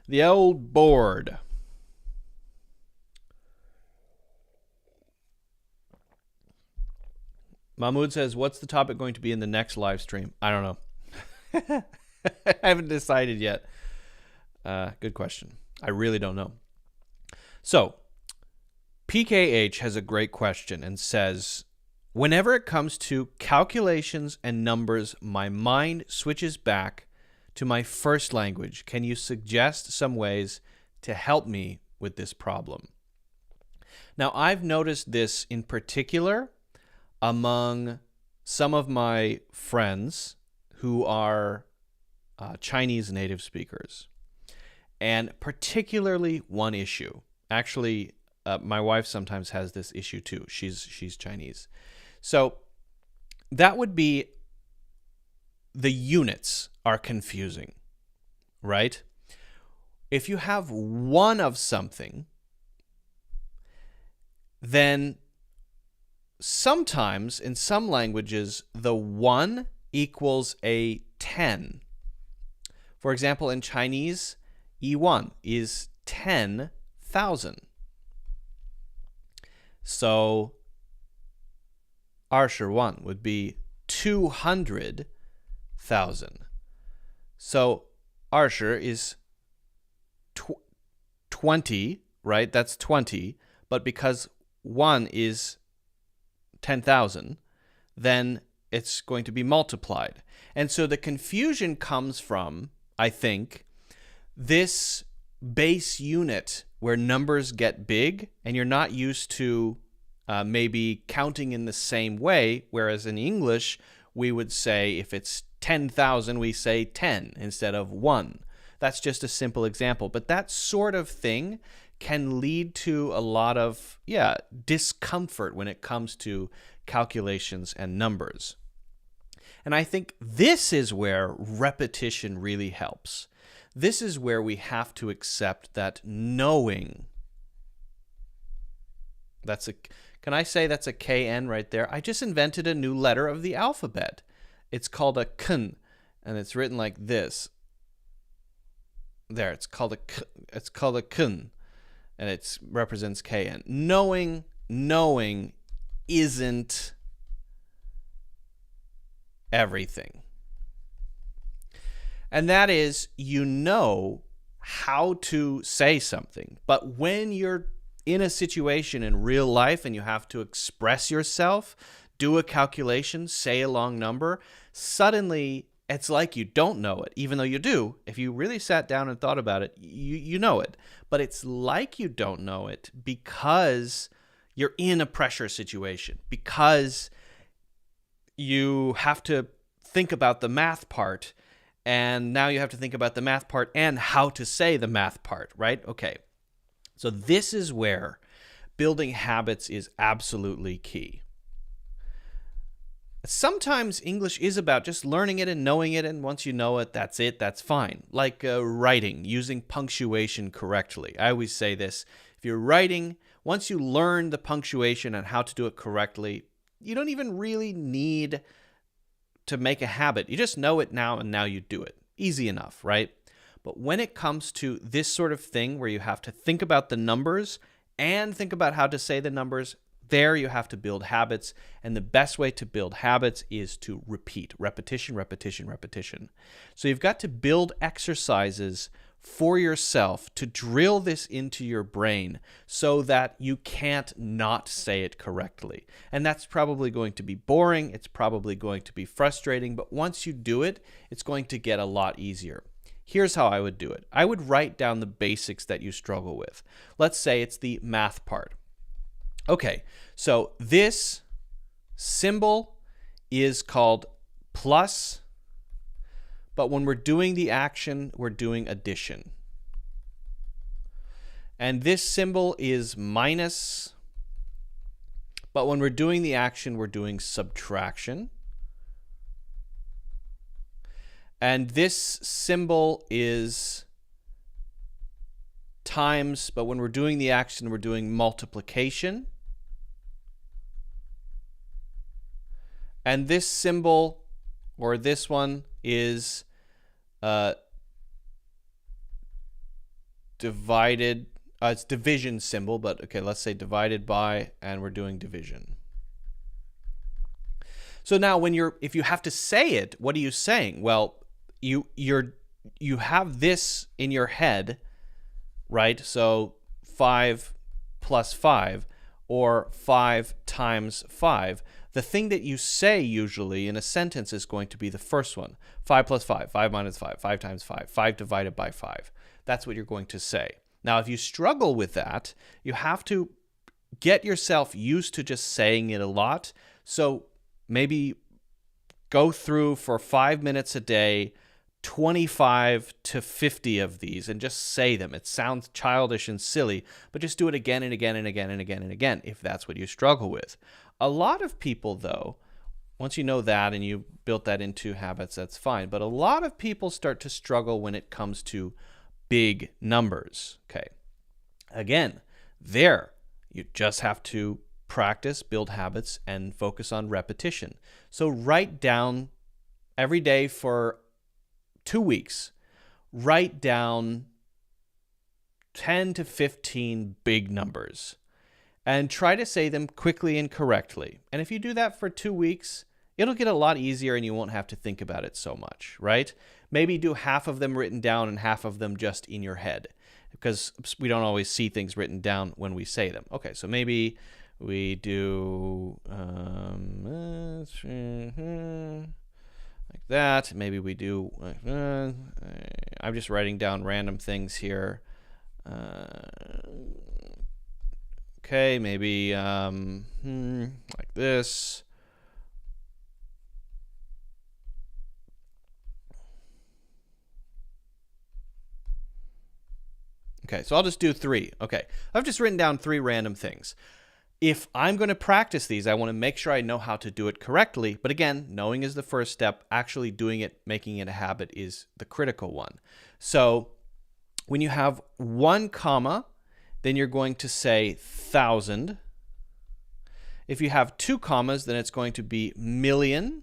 The old board. Mahmoud says, what's the topic going to be in the next live stream? I don't know. I haven't decided yet. Good question. I really don't know. So, PKH has a great question and says, whenever it comes to calculations and numbers, my mind switches back to my first language. Can you suggest some ways to help me with this problem? Now, I've noticed this in particular among some of my friends who are Chinese native speakers, and particularly one issue. Actually, my wife sometimes has this issue too. She's Chinese. So that would be the units are confusing, right? If you have one of something, then sometimes in some languages, the 1 equals a 10. For example, in Chinese, 1 is 10,000. So, 21 would be 200,000. So, 20 is 20, right? That's 20. But because 1 is 10,000, then it's going to be multiplied. And so the confusion comes from, I think, this base unit where numbers get big and you're not used to maybe counting in the same way, whereas in English, we would say if it's 10,000, we say 10 instead of 1. That's just a simple example. But that sort of thing can lead to a lot of, discomfort when it comes to calculations and numbers. And I think this is where repetition really helps. This is where we have to accept that knowing, can I say that's a KN right there? I just invented a new letter of the alphabet. It's called a KN, and it's written like this. There, it's called a KN, and it represents KN. Knowing isn't everything. And that is, you know how to say something. But when you're in a situation in real life and you have to express yourself, do a calculation, say a long number, suddenly it's like you don't know it, even though you do. If you really sat down and thought about it, you know it. But it's like you don't know it because you're in a pressure situation, because you have to think about the math part, and now you have to think about the math part and how to say the math part, right? Okay. So this is where building habits is absolutely key. Sometimes English is about just learning it and knowing it, and once you know it, that's fine. Like writing, using punctuation correctly. I always say this, if you're writing, once you learn the punctuation and how to do it correctly, you don't even really need to make a habit. You just know it now, and now you do it. Easy enough, right? But when it comes to this sort of thing where you have to think about the numbers and think about how to say the numbers, there you have to build habits, and the best way to build habits is to repeat. Repetition, repetition, repetition. So you've got to build exercises for yourself to drill this into your brain so that you can't not say it correctly. And that's probably going to be boring, it's probably going to be frustrating, but once you do it, it's going to get a lot easier. Here's how I would do it. I would write down the basics that you struggle with. Let's say it's the math part. Okay, so this symbol is called plus, but when we're doing the action, we're doing addition. And this symbol is minus, but when we're doing the action, we're doing subtraction. And this symbol is times, but when we're doing the action, we're doing multiplication. And this symbol, or this one, is divided. It's division symbol, but okay, let's say divided by, and we're doing division. So now if you have to say it, what are you saying? Well, you have this in your head, right? So 5 plus 5, or 5 times 5. The thing that you say usually in a sentence is going to be the first one. 5 plus 5, 5 minus 5, 5 times 5, 5 divided by 5. That's what you're going to say. Now, if you struggle with that, you have to get yourself used to just saying it a lot. So maybe go through for 5 minutes a day, 25 to 50 of these, and just say them. It sounds childish and silly, but just do it again and again and again and again and again if that's what you struggle with. A lot of people, though, once you know that and you built that into habits, that's fine. But a lot of people start to struggle when it comes to big numbers. Okay. Again, there, you just have to practice, build habits, and focus on repetition. So write down every day for 2 weeks, write down 10 to 15 big numbers and try to say them quickly and correctly. And if you do that for 2 weeks, it'll get a lot easier and you won't have to think about it so much, right? Maybe do half of them written down and half of them just in your head, because we don't always see things written down when we say them. Okay, so maybe we do like that. Maybe we do I'm just writing down random things here. Okay, maybe like this. Okay, so I'll just do 3. Okay, I've just written down 3 random things. If I'm going to practice these, I want to make sure I know how to do it correctly. But again, knowing is the first step. Actually doing it, making it a habit is the critical one. So when you have 1 comma, then you're going to say 1,000. If you have 2 commas, then it's going to be million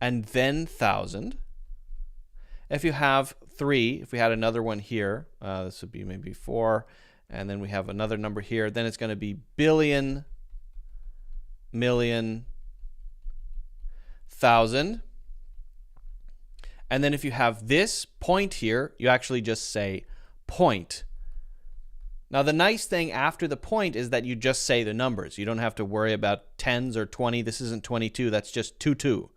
and then 1,000. If you have 3, if we had another one here, this would be maybe 4, and then we have another number here, then it's going to be billion, million, 1,000. And then if you have this point here, you actually just say point. Now, the nice thing after the point is that you just say the numbers. You don't have to worry about tens or 20. This isn't 22. That's just 22.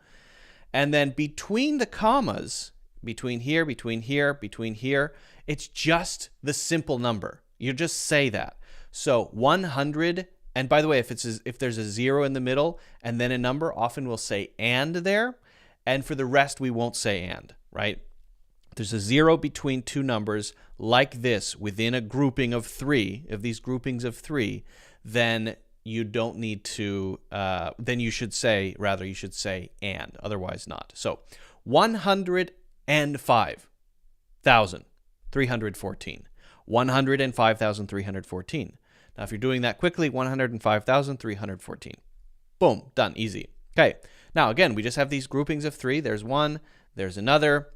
And then between the commas, between here, between here, between here, it's just the simple number. You just say that. So 100, and by the way, if there's a 0 in the middle and then a number, often we'll say and there. And for the rest, we won't say and, right? There's a 0 between two numbers like this within a grouping of 3, of these groupings of 3, then you don't need to, then you should say and, otherwise not. So 105,314. 105,314. Now, if you're doing that quickly, 105,314. Boom, done, easy. Okay, now again, we just have these groupings of 3. There's one, there's another,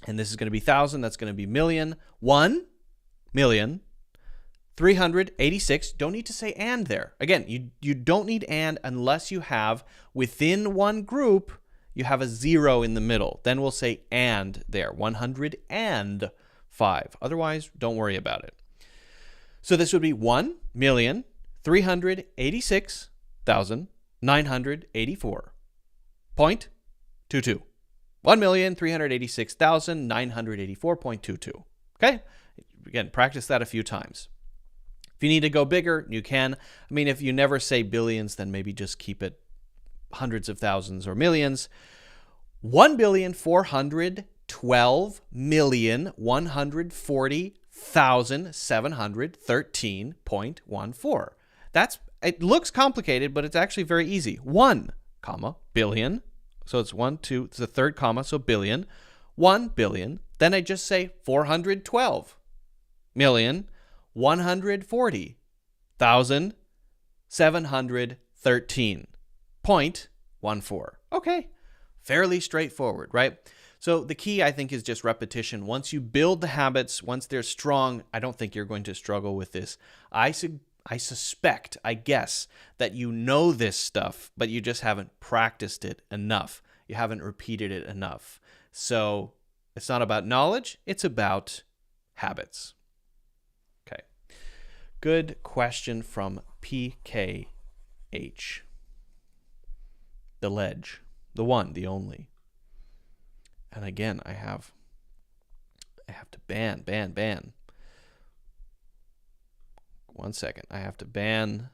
and this is going to be 1,000, that's going to be million. 1,386,000. Don't need to say and there. Again, you don't need and unless you have, within one group, you have a 0 in the middle. Then we'll say and there. 105. Otherwise, don't worry about it. So this would be 1,386,984.22. 1,386,984.22. Okay? Again, practice that a few times. If you need to go bigger, you can. I mean, if you never say billions, then maybe just keep it hundreds of thousands or millions. 1,412,140,713.14. It looks complicated, but it's actually very easy. 1, billion. So it's 1, 2, it's the third comma, so billion. 1 billion. Then I just say 412,140,713.14. Okay, fairly straightforward, right? So the key, I think, is just repetition. Once you build the habits, once they're strong, I don't think you're going to struggle with this. I suspect, I guess, that you know this stuff, but you just haven't practiced it enough. You haven't repeated it enough. So it's not about knowledge, it's about habits. Okay. Good question from PKH. The ledge. The one, the only. And again, I have to ban. 1 second. I have to ban.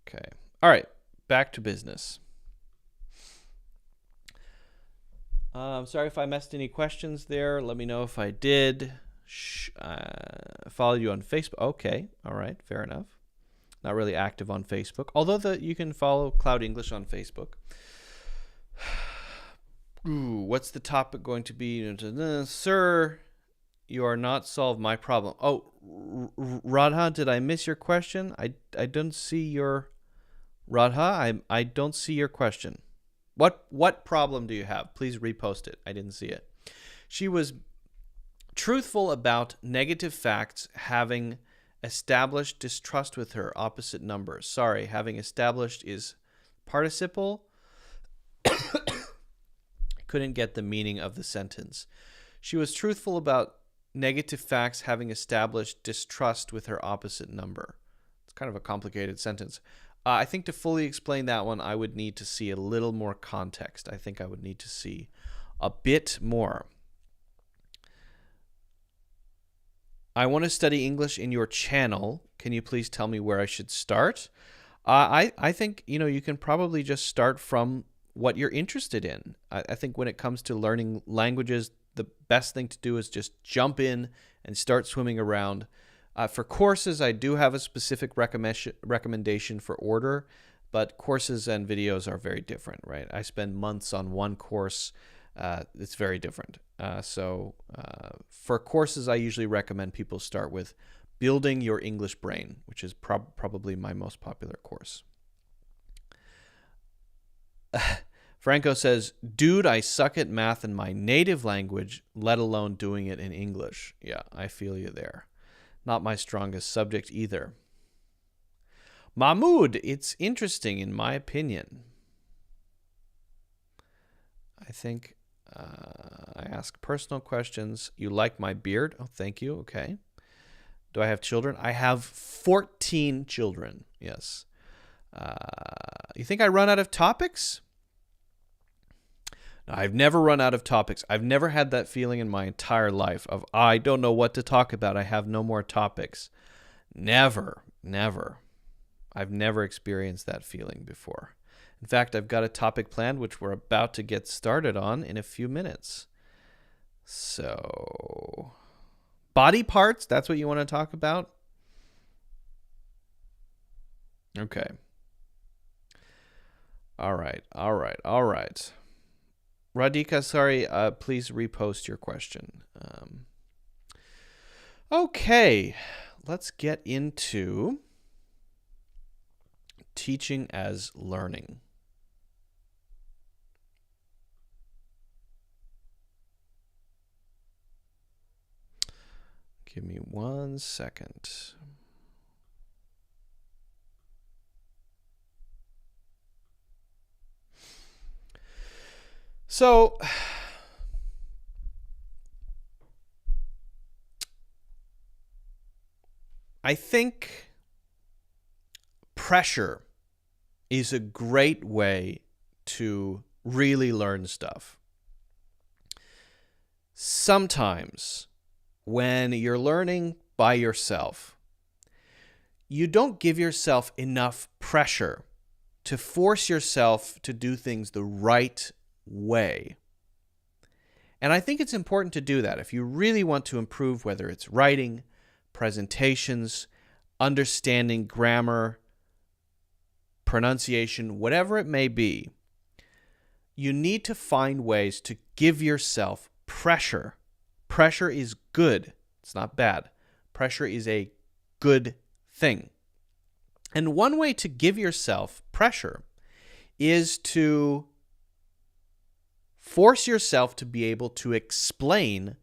Okay. All right. Back to business. Sorry if I missed any questions there. Let me know if I did. Follow you on Facebook. Okay. All right. Fair enough. Not really active on Facebook, although you can follow Cloud English on Facebook. Ooh, what's the topic going to be? Sir, you are not solved my problem. Oh, Radha, did I miss your question? I don't see your... Radha, I don't see your question. What problem do you have? Please repost it. I didn't see it. She was truthful about negative facts having established distrust with her opposite numbers. Sorry, having established is participle. Couldn't get the meaning of the sentence. She was truthful about negative facts having established distrust with her opposite number. It's kind of a complicated sentence. I think to fully explain that one, I would need to see a little more context. I think I would need to see a bit more. I want to study English in your channel. Can you please tell me where I should start? I think, you can probably just start from what you're interested in. I think when it comes to learning languages, the best thing to do is just jump in and start swimming around. For courses, I do have a specific recommendation for order, but courses and videos are very different, right? I spend months on one course. It's very different. So for courses, I usually recommend people start with Building Your English Brain, which is probably my most popular course. Franco says, dude, I suck at math in my native language, let alone doing it in English. Yeah, I feel you there. Not my strongest subject either. Mahmoud, it's interesting in my opinion. I think I ask personal questions. You like my beard? Oh, thank you. Okay. Do I have children? I have 14 children. Yes. You think I run out of topics? No, I've never run out of topics. I've never had that feeling in my entire life of, I don't know what to talk about. I have no more topics. Never. I've never experienced that feeling before. In fact, I've got a topic planned, which we're about to get started on in a few minutes. So, body parts, that's what you want to talk about? Okay. All right. Radhika, sorry, please repost your question. Okay, let's get into teaching as learning. Give me 1 second. So, I think pressure is a great way to really learn stuff. Sometimes when you're learning by yourself, you don't give yourself enough pressure to force yourself to do things the right way. And I think it's important to do that if you really want to improve, whether it's writing, presentations, understanding grammar, pronunciation, whatever it may be. You need to find ways to give yourself pressure. Pressure is good. It's not bad. Pressure is a good thing. And one way to give yourself pressure is to force yourself to be able to explain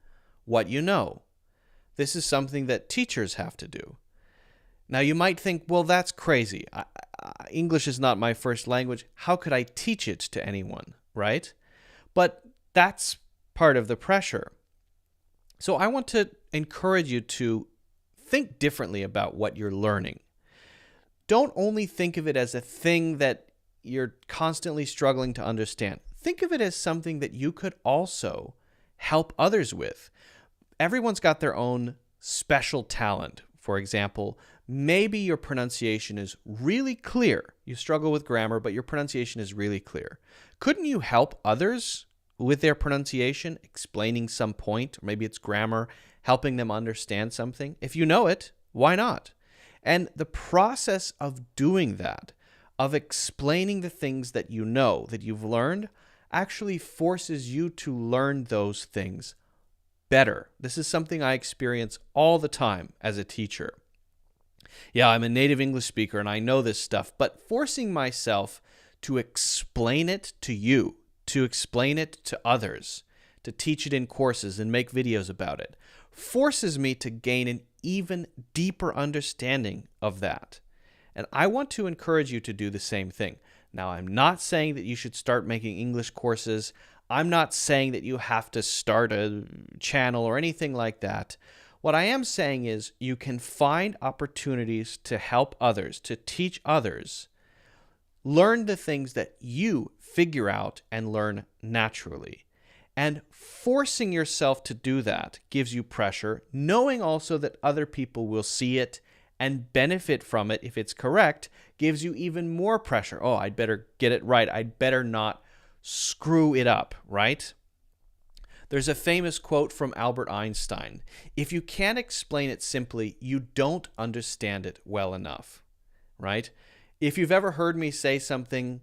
what you know. This is something that teachers have to do. Now, you might think, well, that's crazy. English is not my first language. How could I teach it to anyone, right? But that's part of the pressure. So I want to encourage you to think differently about what you're learning. Don't only think of it as a thing that you're constantly struggling to understand. Think of it as something that you could also help others with. Everyone's got their own special talent. For example, maybe your pronunciation is really clear. You struggle with grammar, but your pronunciation is really clear. Couldn't you help others with their pronunciation, explaining some point, or maybe it's grammar, helping them understand something? If you know it, why not? And the process of doing that, of explaining the things that you know, that you've learned, actually forces you to learn those things better. This is something I experience all the time as a teacher. Yeah, I'm a native English speaker and I know this stuff, but forcing myself to explain it to you, to explain it to others, to teach it in courses and make videos about it, forces me to gain an even deeper understanding of that. And I want to encourage you to do the same thing. Now, I'm not saying that you should start making English courses. I'm not saying that you have to start a channel or anything like that. What I am saying is you can find opportunities to help others, to teach others, learn the things that you figure out and learn naturally. And forcing yourself to do that gives you pressure, knowing also that other people will see it and benefit from it if it's correct, gives you even more pressure. Oh, I'd better get it right. I'd better not screw it up, right? There's a famous quote from Albert Einstein. If you can't explain it simply, you don't understand it well enough, right? If you've ever heard me say something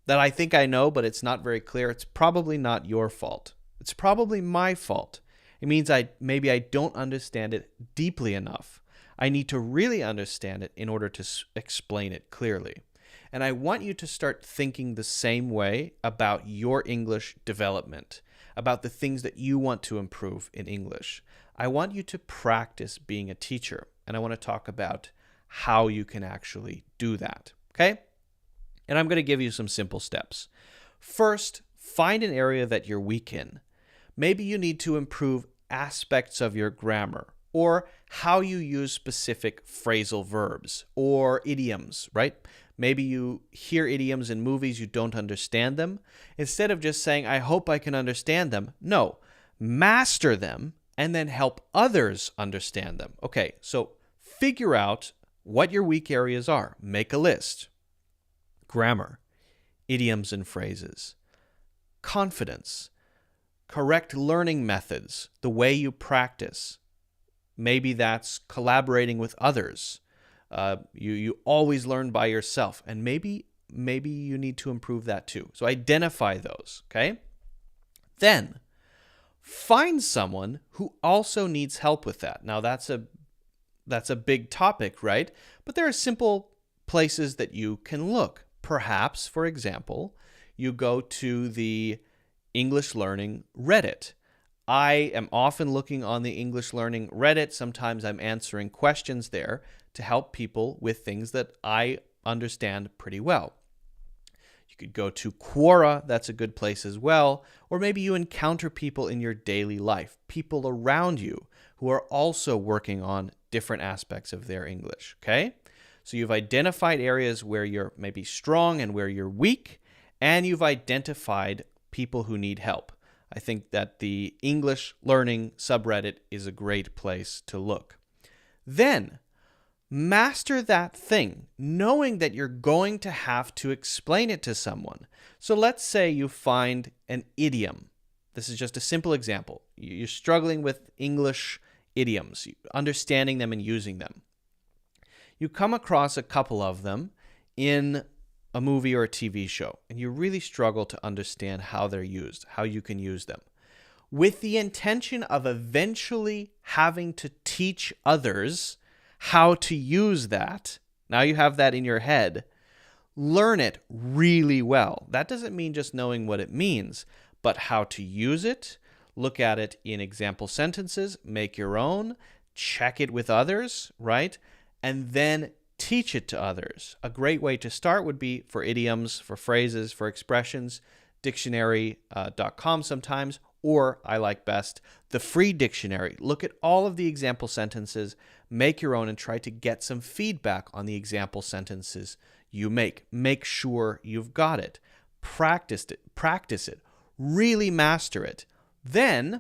that I think I know, but it's not very clear, it's probably not your fault. It's probably my fault. It means maybe I don't understand it deeply enough. I need to really understand it in order to explain it clearly. And I want you to start thinking the same way about your English development, about the things that you want to improve in English. I want you to practice being a teacher, and I want to talk about how you can actually do that, okay? And I'm going to give you some simple steps. First, find an area that you're weak in. Maybe you need to improve aspects of your grammar or how you use specific phrasal verbs or idioms, right? Maybe you hear idioms in movies, you don't understand them. Instead of just saying, I hope I can understand them, no, master them and then help others understand them. Okay, so figure out what your weak areas are. Make a list. Grammar, idioms and phrases, confidence, correct learning methods, the way you practice. Maybe that's collaborating with others. You always learn by yourself, and maybe you need to improve that too. So identify those, okay? Then find someone who also needs help with that. Now that's a big topic, right? But there are simple places that you can look. Perhaps, for example, you go to the English Learning Reddit. I am often looking on the English Learning Reddit. Sometimes I'm answering questions there to help people with things that I understand pretty well. You could go to Quora, that's a good place as well. Or maybe you encounter people in your daily life, people around you who are also working on different aspects of their English, okay? So you've identified areas where you're maybe strong and where you're weak, and you've identified people who need help. I think that the English Learning subreddit is a great place to look. Then, master that thing, knowing that you're going to have to explain it to someone. So let's say you find an idiom. This is just a simple example. You're struggling with English idioms, understanding them and using them. You come across a couple of them in a movie or a TV show, and you really struggle to understand how they're used, how you can use them. With the intention of eventually having to teach others how to use that, now you have that in your head, learn it really well. That doesn't mean just knowing what it means, but how to use it, look at it in example sentences, make your own, check it with others, right? And then teach it to others. A great way to start would be for idioms, for phrases, for expressions, dictionary.com sometimes, or I like best, the free dictionary. Look at all of the example sentences, make your own, and try to get some feedback on the example sentences you make. Make sure you've got it. Practice it. Really master it. Then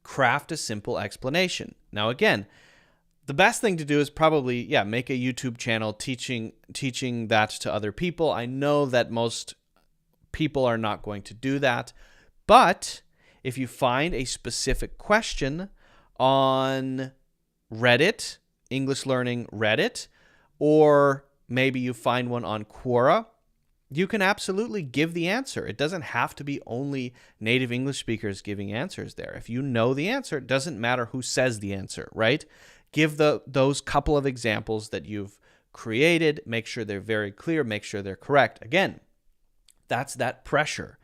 craft a simple explanation. Now again, the best thing to do is probably, make a YouTube channel teaching that to other people. I know that most people are not going to do that, but if you find a specific question on Reddit, English Learning Reddit, or maybe you find one on Quora, you can absolutely give the answer. It doesn't have to be only native English speakers giving answers there. If you know the answer, it doesn't matter who says the answer, right? Give those couple of examples that you've created. Make sure they're very clear. Make sure they're correct. Again, that's that pressure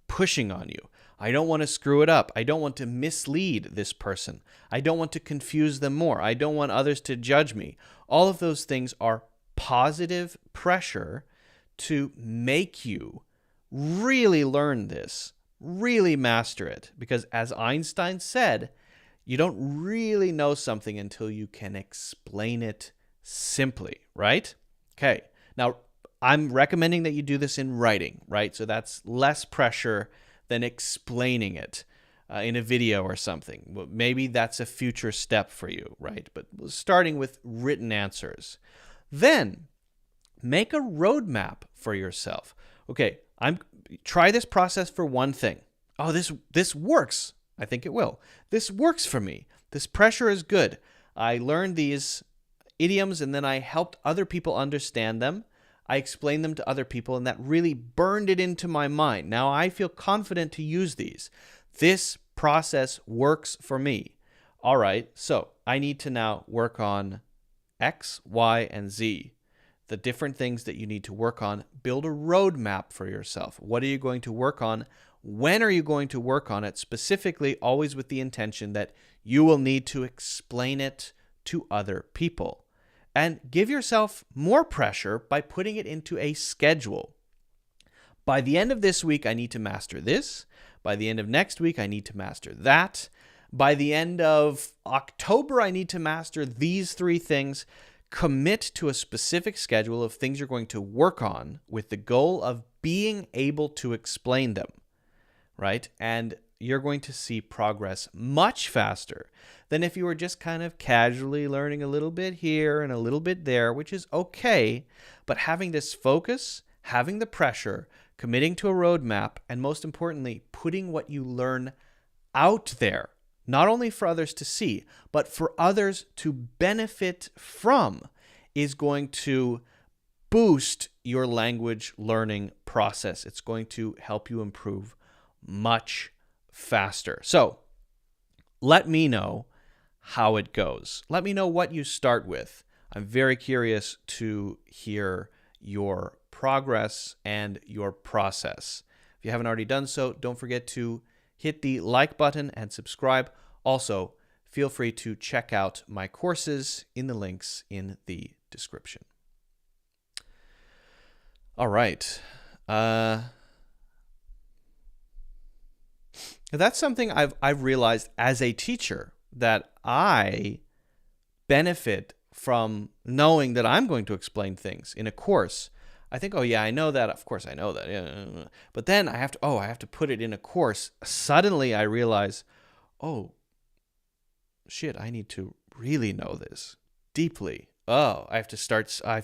pushing on you. I don't want to screw it up. I don't want to mislead this person. I don't want to confuse them more. I don't want others to judge me. All of those things are positive pressure to make you really learn this, really master it. Because as Einstein said, you don't really know something until you can explain it simply, right? Okay, now I'm recommending that you do this in writing, right? So that's less pressure than explaining it in a video or something. Maybe that's a future step for you, right? But starting with written answers. Then make a roadmap for yourself. Okay, try this process for one thing. Oh, this works. I think it will. This works for me. This pressure is good. I learned these idioms and then I helped other people understand them. I explained them to other people and that really burned it into my mind. Now I feel confident to use these. This process works for me. All right, so I need to now work on X, Y, and Z. The different things that you need to work on. Build a roadmap for yourself. What are you going to work on? When are you going to work on it? Specifically, always with the intention that you will need to explain it to other people. And give yourself more pressure by putting it into a schedule. By the end of this week, I need to master this. By the end of next week, I need to master that. By the end of October, I need to master these 3 things. Commit to a specific schedule of things you're going to work on with the goal of being able to explain them, right? And you're going to see progress much faster than if you were just kind of casually learning a little bit here and a little bit there, which is okay. But having this focus, having the pressure, committing to a roadmap, and most importantly, putting what you learn out there, not only for others to see, but for others to benefit from, is going to boost your language learning process. It's going to help you improve much faster. So let me know how it goes. Let me know what you start with. I'm very curious to hear your progress and your process. If you haven't already done so, don't forget to hit the like button and subscribe. Also, feel free to check out my courses in the links in the description. All right. That's something I've realized as a teacher, that I benefit from knowing that I'm going to explain things in a course. I think, oh yeah, I know that. Of course I know that. Yeah. But then I have to put it in a course. Suddenly I realize, oh, shit, I need to really know this deeply. Oh, I have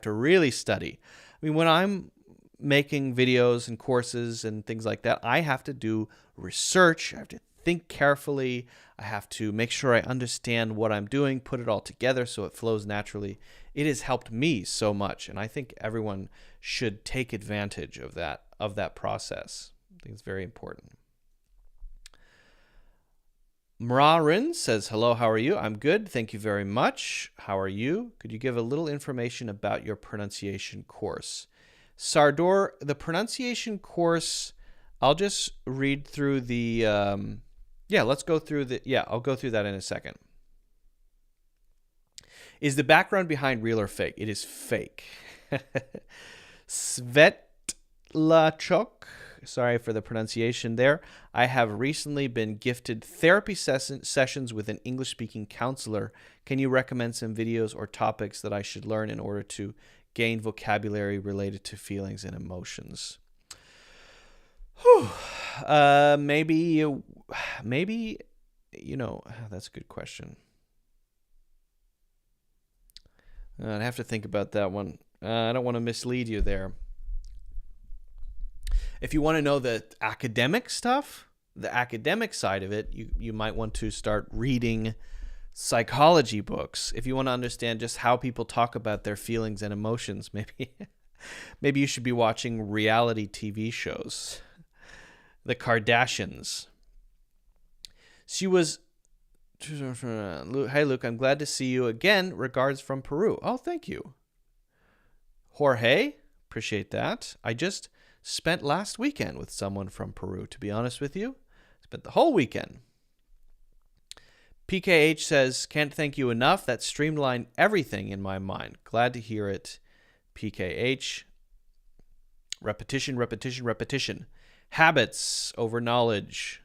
to really study. I mean, when I'm making videos and courses and things like that, I have to do research. I have to think carefully. I have to make sure I understand what I'm doing, put it all together so it flows naturally. It has helped me so much, and I think everyone should take advantage of that process. I think it's very important. Mrarin says, hello, how are you? I'm good. Thank you very much. How are you? Could you give a little information about your pronunciation course? Sardor, the pronunciation course, I'll just read through the, I'll go through that in a second. Is the background behind real or fake? It is fake. Svetlachok, sorry for the pronunciation there. I have recently been gifted therapy sessions with an English-speaking counselor. Can you recommend some videos or topics that I should learn in order to gain vocabulary related to feelings and emotions? Maybe, that's a good question. I'd have to think about that one. I don't want to mislead you there. If you want to know the academic stuff, the academic side of it, you might want to start reading psychology books. If you want to understand just how people talk about their feelings and emotions, maybe you should be watching reality TV shows. The Kardashians. She was... Hey, Luke, I'm glad to see you again. Regards from Peru. Oh, thank you. Jorge, appreciate that. I just spent last weekend with someone from Peru, to be honest with you. Spent the whole weekend. PKH says, can't thank you enough. That streamlined everything in my mind. Glad to hear it, PKH. Repetition, repetition, repetition. Habits over knowledge.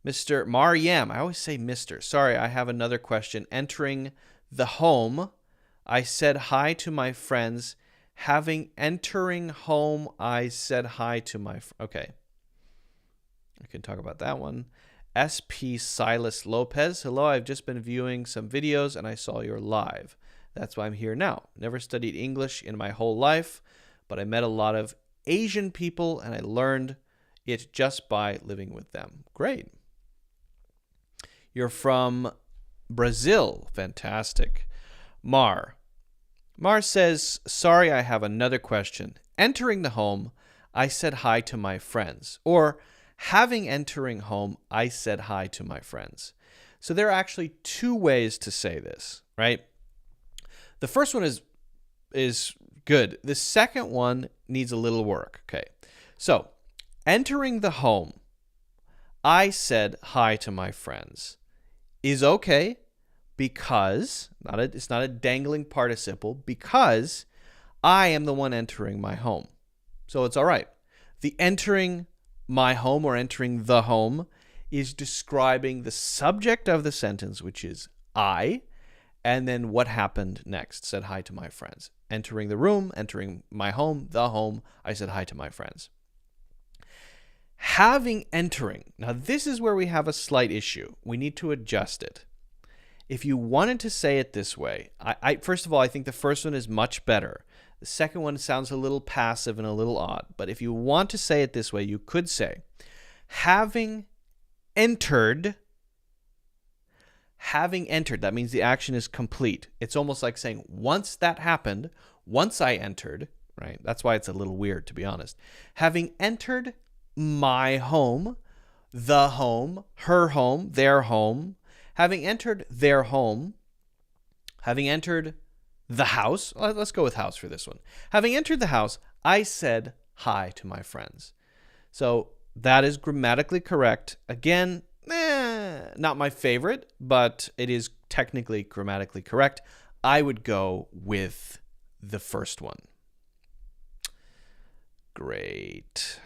Mr. Maryam, I always say Mr. Sorry, I have another question. Entering the home, I said hi to my friends. Entering home, I said hi to my... Okay. I can talk about that one. SP Silas Lopez. Hello, I've just been viewing some videos and I saw you're live. That's why I'm here now. Never studied English in my whole life, but I met a lot of Asian people and I learned it just by living with them. Great. You're from Brazil. Fantastic. Mar says, sorry, I have another question. Entering the home, I said hi to my friends. Or having entering home, I said hi to my friends. So there are actually two ways to say this, right? The first one is good. The second one needs a little work. Okay. So entering the home, I said hi to my friends is okay because, it's not a dangling participle, because I am the one entering my home. So it's all right. The entering my home or entering the home is describing the subject of the sentence, which is I, and then what happened next. Said hi to my friends. Entering the room, entering my home, the home, I said hi to my friends. Having entering. Now, this is where we have a slight issue. We need to adjust it. If you wanted to say it this way, first of all, I think the first one is much better. The second one sounds a little passive and a little odd. But if you want to say it this way, you could say, having entered. Having entered, that means the action is complete. It's almost like saying, once that happened, once I entered, right? That's why it's a little weird, to be honest. Having entered my home, the home, her home, their home, having entered their home, having entered the house, let's go with house for this one. Having entered the house, I said hi to my friends. So that is grammatically correct. Again, not my favorite, but it is technically grammatically correct. I would go with the first one. Great.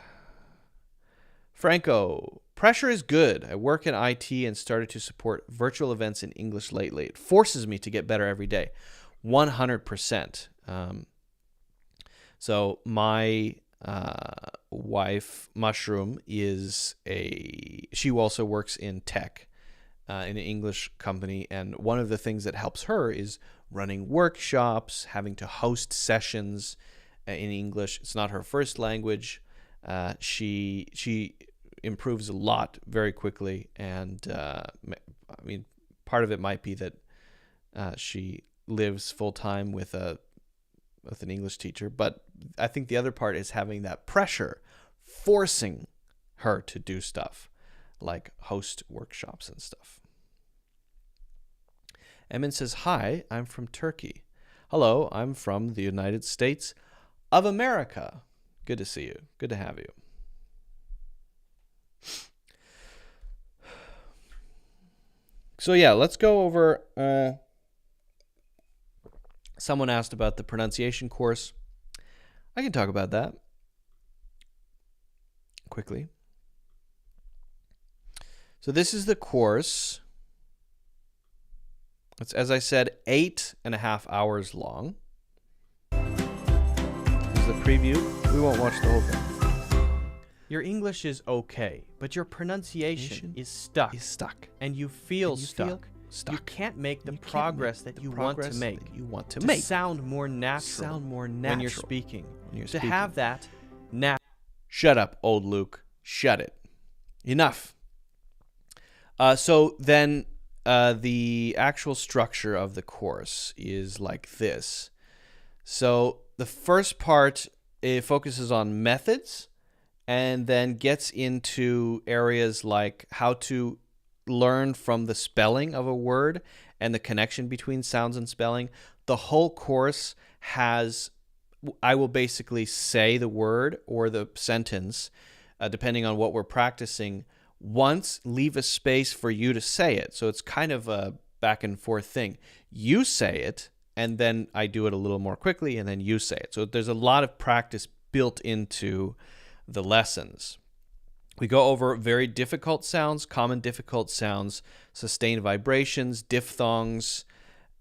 Franco, pressure is good. I work in IT and started to support virtual events in English lately. It forces me to get better every day. 100%. So my wife, Mushroom, she also works in tech in an English company. And one of the things that helps her is running workshops, having to host sessions in English. It's not her first language. She improves a lot very quickly. And I mean, part of it might be that she lives full time with an English teacher, but I think the other part is having that pressure forcing her to do stuff like host workshops and stuff. Emin says, hi, I'm from Turkey. Hello, I'm from the United States of America. Good to see you. Good to have you. So yeah, let's go over... Someone asked about the pronunciation course. I can talk about that quickly. So this is the course. It's, as I said, 8.5 hours long. This is the preview. We won't watch the whole thing. Your English is okay, but your pronunciation is stuck. And you feel stuck. You can't make the progress that you want to make. To sound more natural when you're speaking. To have that natural. Shut up, old Luke. Shut it. Enough. So then the actual structure of the course is like this. So the first part, it focuses on methods and then gets into areas like how to learn from the spelling of a word and the connection between sounds and spelling. The whole course has, I will basically say the word or the sentence, depending on what we're practicing, once, leave a space for you to say it. So it's kind of a back and forth thing. You say it, and then I do it a little more quickly, and then you say it. So there's a lot of practice built into the lessons. We go over very difficult sounds, common difficult sounds, sustained vibrations, diphthongs,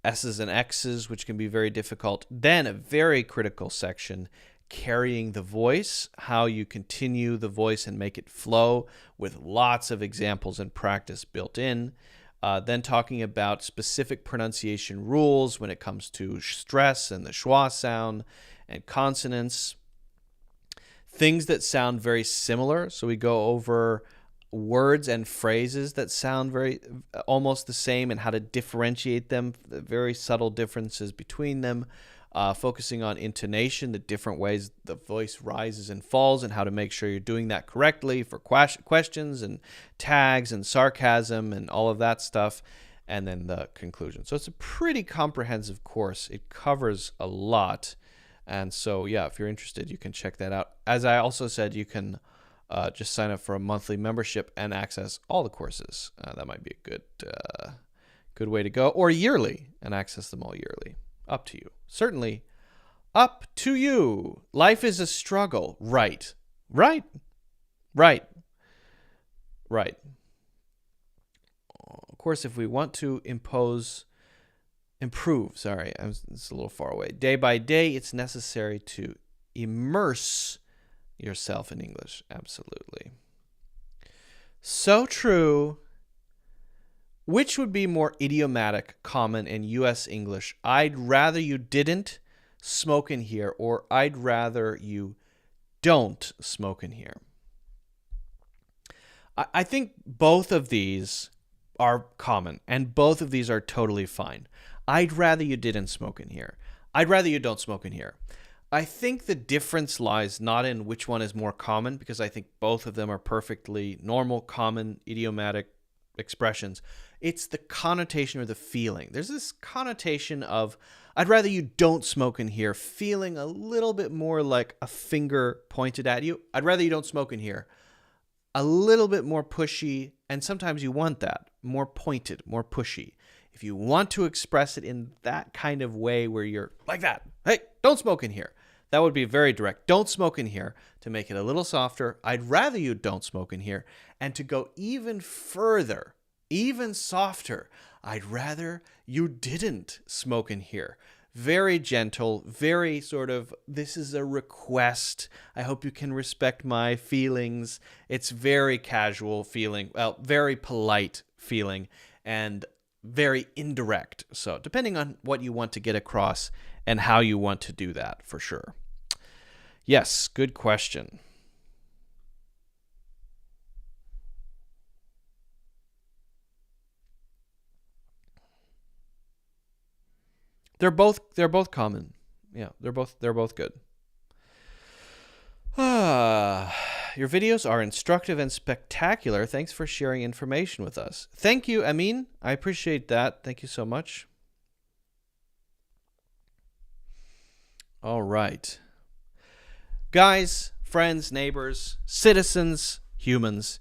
S's and X's, which can be very difficult. Then a very critical section, carrying the voice, how you continue the voice and make it flow with lots of examples and practice built in. Then talking about specific pronunciation rules when it comes to stress and the schwa sound and consonants. Things that sound very similar. So we go over words and phrases that sound very almost the same and how to differentiate them, the very subtle differences between them, focusing on intonation, the different ways the voice rises and falls, and how to make sure you're doing that correctly for questions and tags and sarcasm and all of that stuff, and then the conclusion. So it's a pretty comprehensive course. It covers a lot. And so, yeah, if you're interested, you can check that out. As I also said, you can just sign up for a monthly membership and access all the courses. That might be a good way to go. Or yearly, and access them all yearly. Up to you. Certainly, up to you. Life is a struggle. Right. Right. Right. Right. Of course, if we want to improve, it's a little far away. Day by day, it's necessary to immerse yourself in English. Absolutely. So true. Which would be more idiomatic, common in U.S. English? I'd rather you didn't smoke in here, or I'd rather you don't smoke in here. I think both of these are common, and both of these are totally fine. I'd rather you didn't smoke in here. I'd rather you don't smoke in here. I think the difference lies not in which one is more common, because I think both of them are perfectly normal, common, idiomatic expressions. It's the connotation or the feeling. There's this connotation of, I'd rather you don't smoke in here, feeling a little bit more like a finger pointed at you. I'd rather you don't smoke in here. A little bit more pushy, and sometimes you want that, more pointed, more pushy. If you want to express it in that kind of way where you're like that, hey, don't smoke in here, that would be very direct. Don't smoke in here. To make it a little softer, I'd rather you don't smoke in here. And to go even further, even softer, I'd rather you didn't smoke in here. Very gentle, very sort of, this is a request. I hope you can respect my feelings. It's very casual feeling, well, very polite feeling, and very indirect. So depending on what you want to get across and how you want to do that, for sure. Yes, good question. They're both common. Yeah, they're both good. Your videos are instructive and spectacular. Thanks for sharing information with us. Thank you, Amin. I appreciate that. Thank you so much. All right. Guys, friends, neighbors, citizens, humans,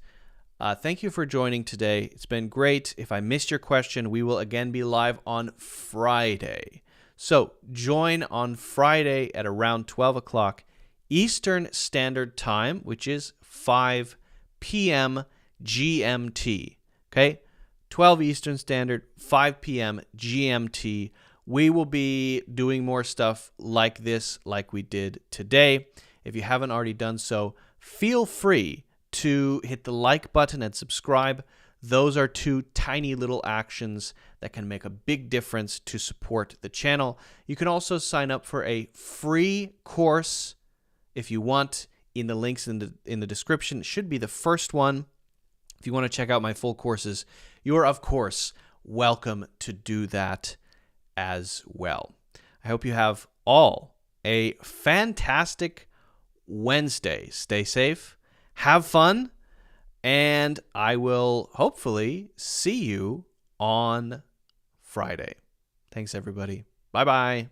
thank you for joining today. It's been great. If I missed your question, we will again be live on Friday. So join on Friday at around 12 o'clock Eastern Standard Time, which is 5 p.m. GMT. Okay? 12 Eastern Standard, 5 p.m. GMT. We will be doing more stuff like this, like we did today. If you haven't already done so, feel free to hit the like button and subscribe. Those are two tiny little actions that can make a big difference to support the channel. You can also sign up for a free course if you want in the links in the description. It should be the first one. If you want to check out my full courses, you are, of course, welcome to do that as well. I hope you have all a fantastic Wednesday. Stay safe, have fun, and I will hopefully see you on Friday. Thanks, everybody. Bye-bye.